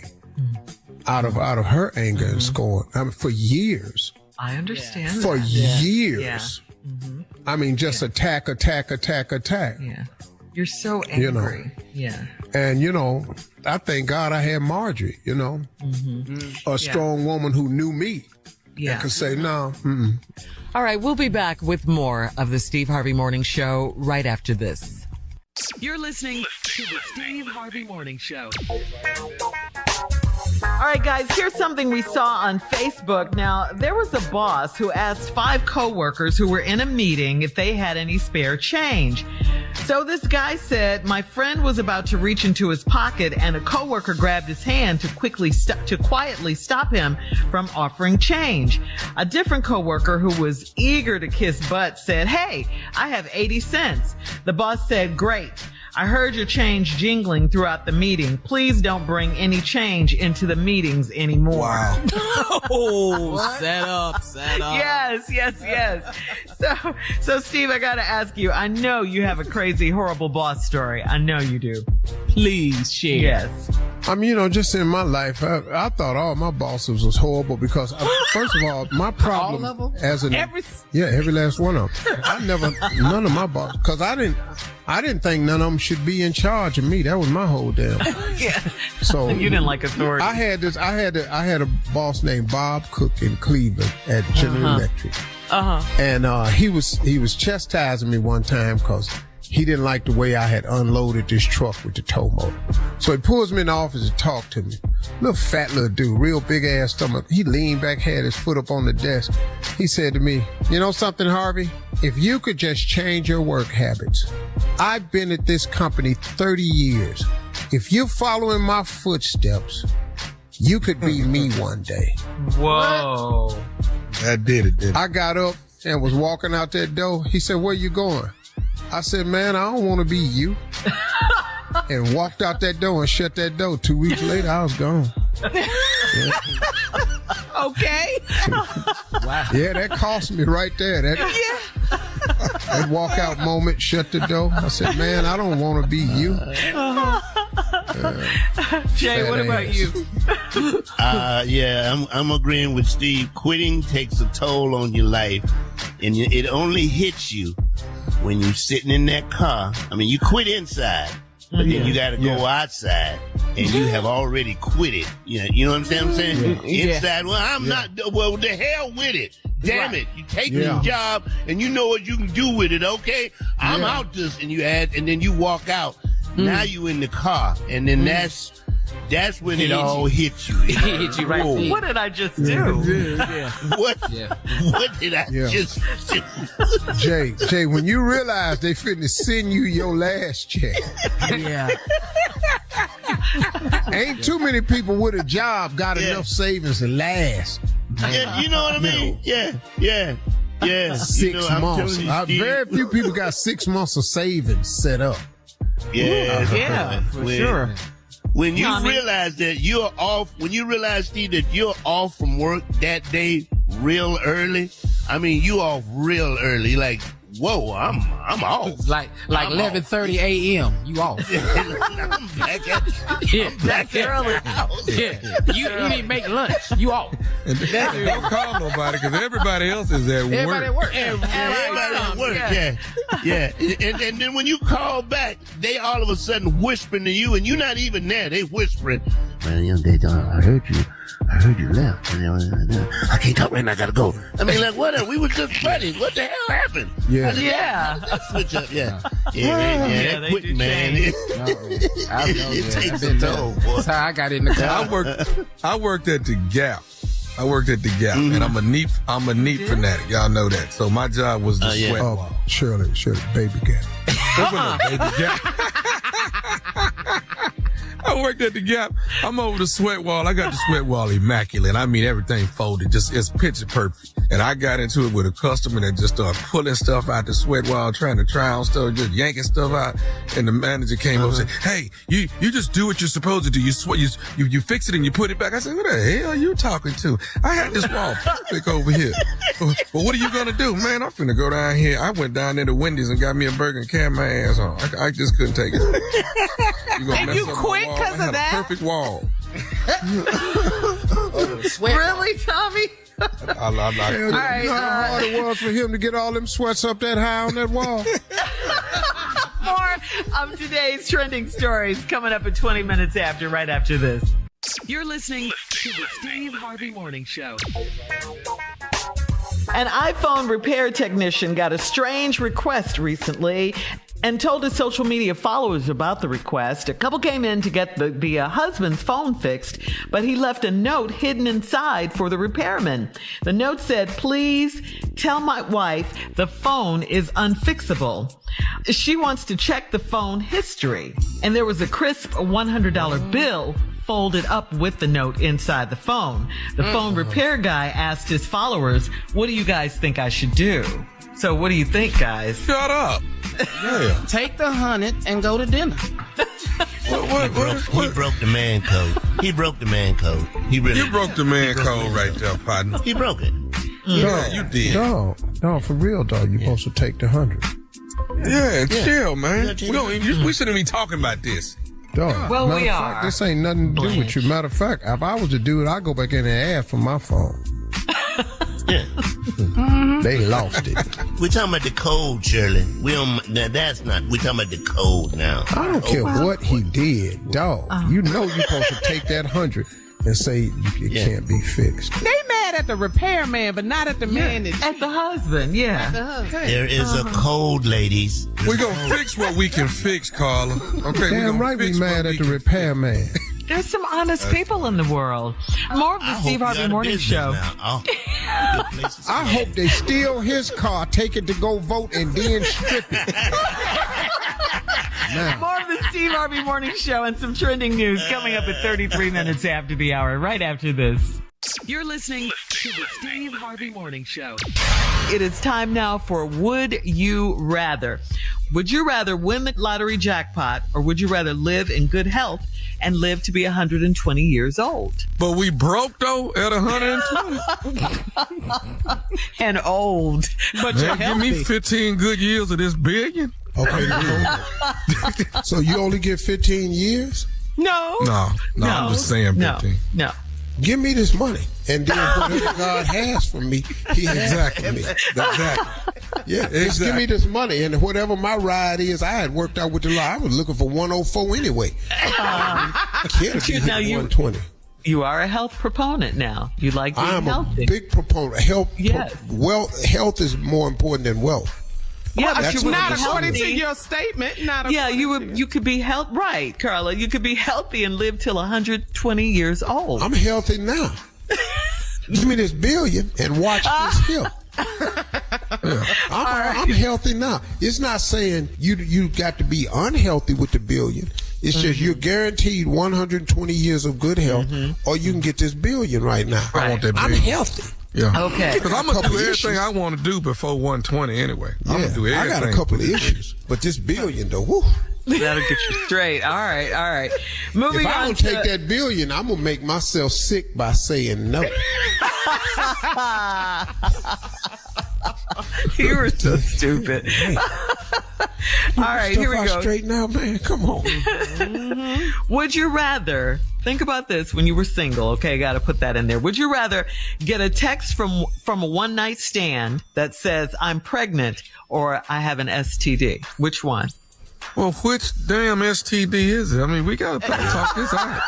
Speaker 3: out of her anger and scorn. I mean, for years.
Speaker 1: I understand.
Speaker 3: For years.
Speaker 1: Yeah.
Speaker 3: I mean, just attack.
Speaker 1: Yeah. You're so angry.
Speaker 3: You know.
Speaker 1: Yeah.
Speaker 3: And, you know, I thank God I had Marjorie, you know, a strong woman who knew me. Yeah. And could say, no.
Speaker 1: All right, we'll be back with more of the Steve Harvey Morning Show right after this. You're listening to the Steve Harvey Morning Show.
Speaker 3: All
Speaker 1: right, guys, here's something we saw on Facebook. Now, there was a boss who asked 5 coworkers who were in a meeting if they had any spare change. So this guy said, my friend was about to reach into his pocket and a coworker grabbed his hand to quietly stop him from offering change. A different coworker who was eager to kiss butt said, hey, I have 80 cents. The boss said, great. I heard your change jingling throughout the meeting. Please don't bring any change into the meetings anymore.
Speaker 2: Wow.
Speaker 5: Oh, set up.
Speaker 1: Yes. So Steve, I gotta ask you, I know you have a crazy, horrible boss story. I know you do.
Speaker 5: Please share.
Speaker 1: Yes.
Speaker 3: I mean, just in my life, I thought all my bosses was horrible because, first of all, my problem
Speaker 5: all of them?
Speaker 3: as every last one of them. None of my bosses, because I didn't think none of them should be in charge of me. That was my whole damn.
Speaker 1: Yeah.
Speaker 3: So
Speaker 1: you didn't like authority.
Speaker 3: I had a boss named Bob Cook in Cleveland at General Electric. And he was chastising me one time because he didn't like the way I had unloaded this truck with the tow motor. So he pulls me in the office and talked to me. Little fat little dude, real big ass stomach. He leaned back, had his foot up on the desk. He said to me, you know something, Harvey? If you could just change your work habits. I've been at this company 30 years. If you're following my footsteps, you could be me one day.
Speaker 1: Whoa.
Speaker 4: That did it.
Speaker 3: I got up and was walking out that door. He said, where you going? I said, man, I don't want to be you. And walked out that door and shut that door. 2 weeks later, I was gone. Yeah.
Speaker 5: Okay.
Speaker 8: Wow.
Speaker 3: Yeah, that cost me right there. That walkout moment, shut the door. I said, man, I don't want to be you.
Speaker 1: Jay, what about you?
Speaker 10: Yeah, I'm agreeing with Steve. Quitting takes a toll on your life, and it only hits you when you're sitting in that car. I mean, you quit inside, but then you got to go outside, and you have already quit it. You know what I'm saying? Inside, well, I'm not. Well, the hell with it. Damn it! You take this job, and you know what you can do with it. Okay, I'm out this, and then you walk out. Now you in the car, and then that's when it all hits you.
Speaker 8: It hit you right there.
Speaker 1: What did I just do?
Speaker 10: What did I just do?
Speaker 3: Jay, when you realize they finna send you your last check.
Speaker 5: Yeah.
Speaker 3: Ain't too many people with a job got enough savings to last.
Speaker 10: Yeah, you know what I mean? Yeah.
Speaker 3: 6 months. Very few people got 6 months of savings set up.
Speaker 10: Yeah.
Speaker 5: For sure.
Speaker 10: When you realize that you're off, when you realize, Steve, that you're off from work that day real early, I mean, you off real early, like, whoa, I'm off.
Speaker 8: Like 11:30 a.m. You off.
Speaker 10: I'm back at you.
Speaker 1: That's early.
Speaker 8: Yeah. You didn't make lunch. You off.
Speaker 4: Don't call nobody because everybody else is at work.
Speaker 8: Everybody at work.
Speaker 10: Everybody at work, yeah. And then when you call back, they all of a sudden whispering to you, and you're not even there. They whispering, man, young day, I heard you left. I can't talk right now. I gotta go. I mean, like, what? We were just buddies. What the hell happened?
Speaker 1: Yeah.
Speaker 10: Switch up. Yeah. That quit, man. It takes a toll, boy.
Speaker 8: That's how I got in the car.
Speaker 4: I worked at the Gap. And I'm a neat fanatic. Y'all know that. So my job was the sweat wall.
Speaker 3: Shirley, Baby Gap.
Speaker 4: Baby Gap. I worked at the Gap. I'm over the sweat wall. I got the sweat wall immaculate. I mean, everything folded. Just, it's picture perfect. And I got into it with a customer that just started pulling stuff out the sweat wall, trying to try on stuff, just yanking stuff out. And the manager came up and said, hey, you just do what you're supposed to do. You fix it and you put it back. I said, what the hell are you talking to? I had this wall perfect over here. But what are you going to do? Man, I'm finna go down here. I went down there to Wendy's and got me a burger and carried my ass on. I just couldn't take it.
Speaker 5: And you quit because of that?
Speaker 4: Perfect wall.
Speaker 1: Really, Tommy?
Speaker 4: I
Speaker 3: You know how hard it was for him to get all them sweats up that high on that wall?
Speaker 1: More of today's trending stories coming up at 20 minutes after, right after this. You're listening to the Steve Harvey Morning Show. An iPhone repair technician got a strange request recently. and told his social media followers about the request. A couple came in to get the husband's phone fixed, but he left a note hidden inside for the repairman. The note said, "Please tell my wife the phone is unfixable. She wants to check the phone history." And there was a crisp $100 bill folded up with the note inside the phone. The phone repair guy asked his followers, "What do you guys think I should do?" So what do you think, guys?
Speaker 4: Shut up. Yeah.
Speaker 8: Take the 100 and go to dinner.
Speaker 10: He broke the man code. He broke the man code. He really.
Speaker 4: You broke the man code right there, partner.
Speaker 10: He broke it.
Speaker 4: Yeah, you did.
Speaker 3: No, for real, dog. You're supposed to take the 100.
Speaker 4: Yeah, chill, man. We shouldn't be talking about this.
Speaker 3: Dog.
Speaker 1: Well,
Speaker 3: matter
Speaker 1: we
Speaker 3: of
Speaker 1: are.
Speaker 3: fact, this ain't nothing to do with you. Matter of fact, if I was to do it, I'd go back in and ask for my phone.
Speaker 10: Yeah.
Speaker 3: They lost it.
Speaker 10: We're talking about the code, Shirley. That's not. We're talking about the code now.
Speaker 3: I don't care what he did, dog. You know you're supposed to take that 100 and say it can't be fixed.
Speaker 5: They mad at the repairman, but not at the man.
Speaker 1: At the husband, yeah.
Speaker 10: There is a code, ladies.
Speaker 4: We're going to fix what we can fix, Carla. Okay,
Speaker 3: Damn right we mad at the repairman.
Speaker 1: There's some honest people in the world. More of the Steve Harvey Morning Show.
Speaker 3: I hope they steal his car, take it to go vote, and then strip it.
Speaker 1: More of the Steve Harvey Morning Show and some trending news coming up at 33 minutes after the hour, right after this. You're listening to the Steve Harvey Morning Show. It is time now for Would You Rather. Would you rather win the lottery jackpot, or would you rather live in good health and live to be 120 years old?
Speaker 4: But we broke, though, at 120.
Speaker 1: And old. But you're
Speaker 4: give me 15 good years of this billion.
Speaker 3: Okay. So you only get 15 years?
Speaker 1: No,
Speaker 4: I'm just saying 15.
Speaker 1: No.
Speaker 3: Give me this money, and then whatever God has for me, He has for me.
Speaker 4: Exactly.
Speaker 3: Yeah, just give me this money, and whatever my ride is, I had worked out with the law. I was looking for 104 anyway. Can't be 120.
Speaker 1: You are a health proponent now. You like being healthy.
Speaker 3: I'm a big proponent. Health is more important than wealth.
Speaker 5: Yeah,
Speaker 1: but
Speaker 5: that's not according to your statement.
Speaker 1: You could be right, Carla. You could be healthy and live till 120 years old.
Speaker 3: I'm healthy now. Give me this billion and watch this here. I'm healthy now. It's not saying you got to be unhealthy with the billion. It's just you're guaranteed 120 years of good health, or you can get this billion right now.
Speaker 4: I want that billion.
Speaker 3: I'm healthy.
Speaker 4: Yeah.
Speaker 1: Okay.
Speaker 4: Because I'm going to do everything I want to do before 120 anyway. I'm going to do everything.
Speaker 3: I got a couple of issues, but this billion, though, whoo.
Speaker 1: That'll get you straight. All right. Moving
Speaker 3: if I
Speaker 1: on
Speaker 3: don't take that billion, I'm going to make myself sick by saying no.
Speaker 1: You were so stupid. All right, here we go.
Speaker 3: Straight now, man. Come on.
Speaker 1: Would you rather, think about this when you were single, okay, got to put that in there. Would you rather get a text from a one-night stand that says, "I'm pregnant," or "I have an STD"? Which one?
Speaker 4: Well, which damn STD is it? I mean, we got to talk this out.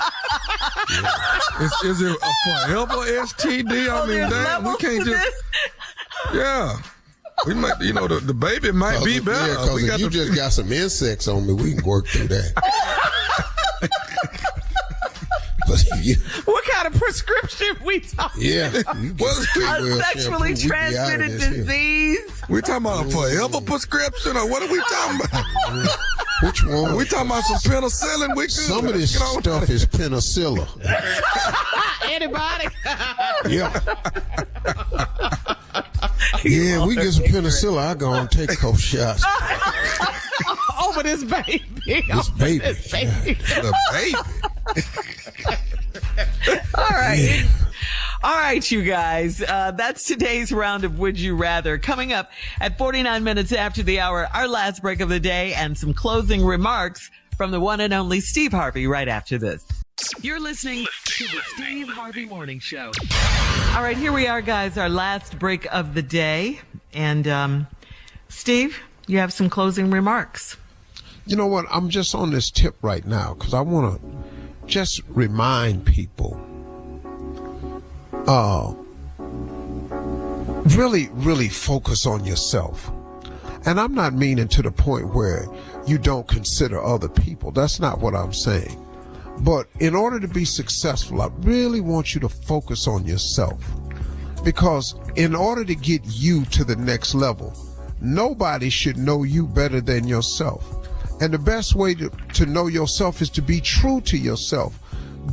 Speaker 4: Is it a forever STD? I mean, damn, we can't just... Yeah. We might, the baby might be better.
Speaker 3: Yeah, because if you just got some insects on me, we can work through that.
Speaker 5: What kind of prescription we talking?
Speaker 3: Yeah,
Speaker 1: a sexually transmitted disease.
Speaker 4: We talking about a forever prescription, or what are we talking about?
Speaker 3: Which one?
Speaker 4: We talking about some penicillin?
Speaker 3: Some of this stuff is penicillin.
Speaker 5: Anybody?
Speaker 3: Yeah. Yeah, we get some penicillin. I go and take a couple shots.
Speaker 5: Over this baby.
Speaker 3: This baby.
Speaker 4: The baby.
Speaker 1: All right. Yeah. All right, you guys. That's today's round of Would You Rather. Coming up at 49 minutes after the hour, our last break of the day and some closing remarks from the one and only Steve Harvey right after this. You're listening to the Steve Harvey Morning Show. All right, here we are, guys, our last break of the day. And, Steve, you have some closing remarks.
Speaker 3: You know what? I'm just on this tip right now because I want to just remind people, really, really focus on yourself. And I'm not meaning to the point where you don't consider other people. That's not what I'm saying. But in order to be successful, I really want you to focus on yourself. Because in order to get you to the next level, nobody should know you better than yourself. And the best way to know yourself is to be true to yourself.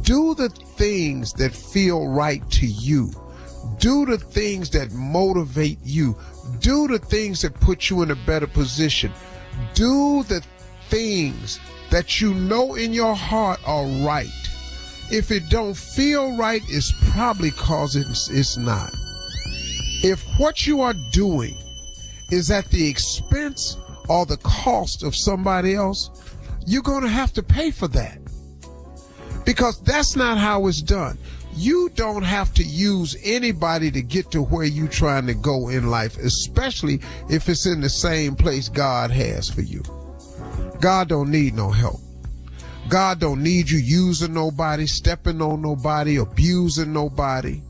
Speaker 3: Do the things that feel right to you. Do the things that motivate you. Do the things that put you in a better position. Do the things that you know in your heart are right. If it don't feel right, it's probably because it's not. If what you are doing is at the expense or the cost of somebody else, you're going to have to pay for that. Because that's not how it's done. You don't have to use anybody to get to where you're trying to go in life, especially if it's in the same place God has for you. God don't need no help. God don't need you using nobody, stepping on nobody, abusing nobody.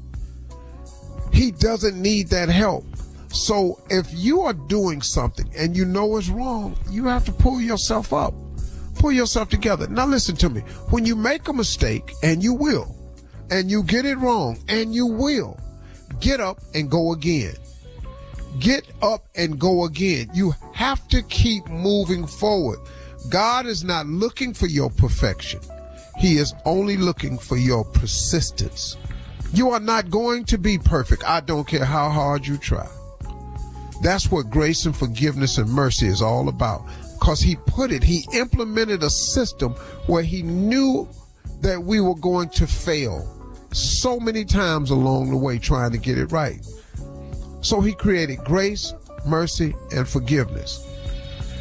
Speaker 3: He doesn't need that help. So if you are doing something and you know it's wrong, you have to pull yourself up. Pull yourself together. Now listen to me. When you make a mistake, and you will, and you get it wrong, and you will, get up and go again. Get up and go again. You have to keep moving forward. God is not looking for your perfection. He is only looking for your persistence. You are not going to be perfect. I don't care how hard you try. That's what grace and forgiveness and mercy is all about. Because he implemented a system where he knew that we were going to fail so many times along the way trying to get it right. So he created grace, mercy, and forgiveness.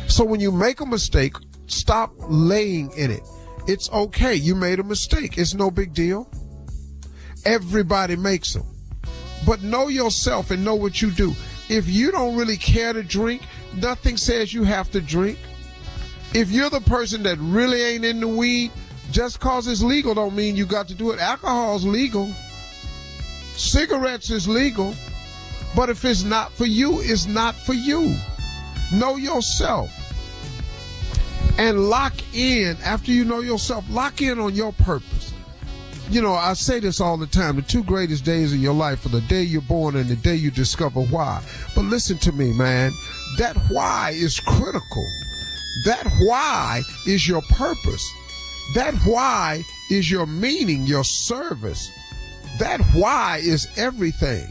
Speaker 3: So when you make a mistake, stop laying in it. It's okay. You made a mistake. It's no big deal. Everybody makes them. But know yourself and know what you do. If you don't really care to drink, nothing says you have to drink. If you're the person that really ain't into weed, just cause it's legal don't mean you got to do it. Alcohol's legal. Cigarettes is legal. But if it's not for you, it's not for you. Know yourself. And lock in, after you know yourself, lock in on your purpose. You know, I say this all the time. The two greatest days of your life are the day you're born and the day you discover why. But listen to me, man. That why is critical. That why is your purpose. That why is your meaning, your service. That why is everything.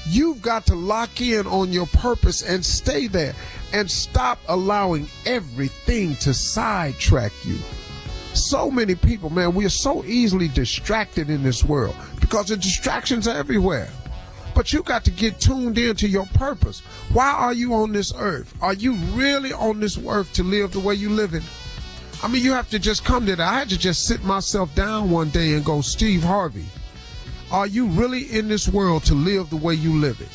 Speaker 3: You've got to lock in on your purpose and stay there and stop allowing everything to sidetrack you. So many people, man, we are so easily distracted in this world because the distractions are everywhere. But you got to get tuned into your purpose. Why are you on this earth? Are you really on this earth to live the way you live it? I mean, you have to just come to that. I had to just sit myself down one day and go, Steve Harvey, are you really in this world to live the way you live it?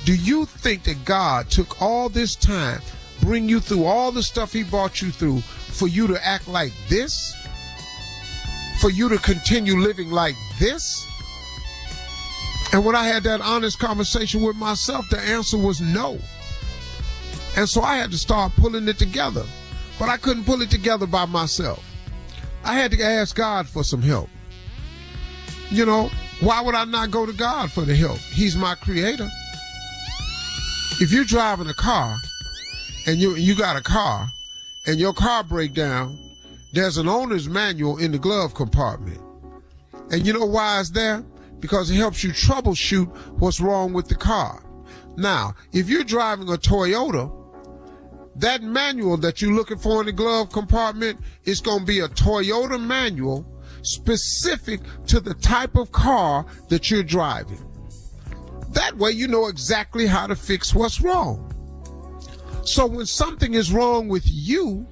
Speaker 3: Do you think that God took all this time, bring you through all the stuff he brought you through for you to act like this? For you to continue living like this? And when I had that honest conversation with myself, the answer was no. And so I had to start pulling it together. But I couldn't pull it together by myself. I had to ask God for some help. You know, why would I not go to God for the help? He's my creator. If you're driving a car and you got a car and your car break down, there's an owner's manual in the glove compartment. And you know why it's there? Because it helps you troubleshoot what's wrong with the car. Now, if you're driving a Toyota, that manual that you're looking for in the glove compartment is going to be a Toyota manual specific to the type of car that you're driving. That way you know exactly how to fix what's wrong. So when something is wrong with you,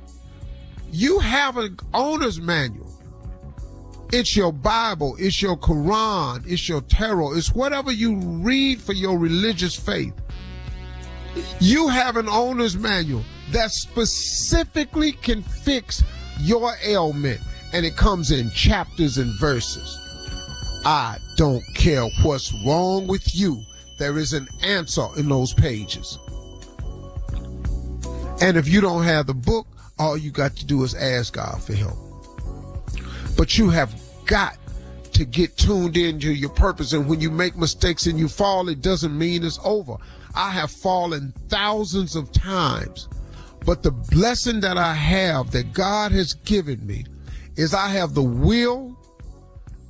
Speaker 3: you have an owner's manual. It's your Bible, it's your Quran, it's your tarot, it's whatever you read for your religious faith. You have an owner's manual that specifically can fix your ailment, and it comes in chapters and verses. I don't care what's wrong with you. There is an answer in those pages. And if you don't have the book, all you got to do is ask God for help. But you have got to get tuned into your purpose. And when you make mistakes and you fall, it doesn't mean it's over. I have fallen thousands of times, but the blessing that I have, that God has given me, is I have the will,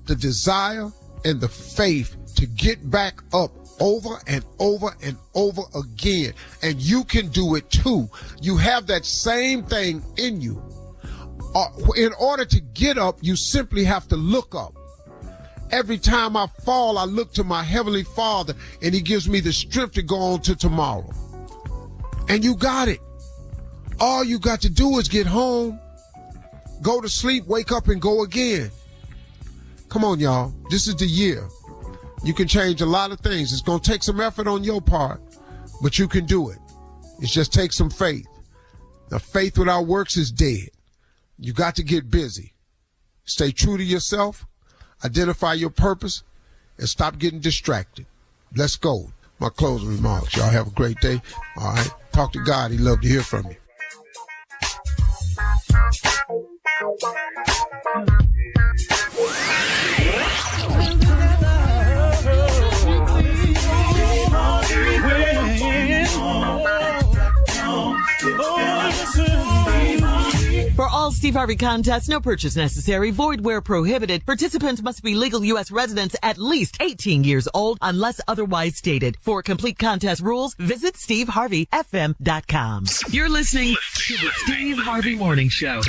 Speaker 3: the desire, and the faith to get back up over and over and over again. And you can do it too. You have that same thing in you. In order to get up, you simply have to look up. Every time I fall, I look to my Heavenly Father, and He gives me the strength to go on to tomorrow. And you got it. All you got to do is get home, go to sleep, wake up, and go again. Come on, y'all. This is the year. You can change a lot of things. It's going to take some effort on your part, but you can do it. It just takes some faith. Now, faith without works is dead. You got to get busy. Stay true to yourself. Identify your purpose and stop getting distracted. Let's go. My closing remarks. Y'all have a great day. All right. Talk to God. He'd love to hear from you.
Speaker 1: For all Steve Harvey contests, no purchase necessary, void where prohibited. Participants must be legal U.S. residents at least 18 years old unless otherwise stated. For complete contest rules, visit SteveHarveyFM.com. You're listening to the Steve Harvey Morning Show.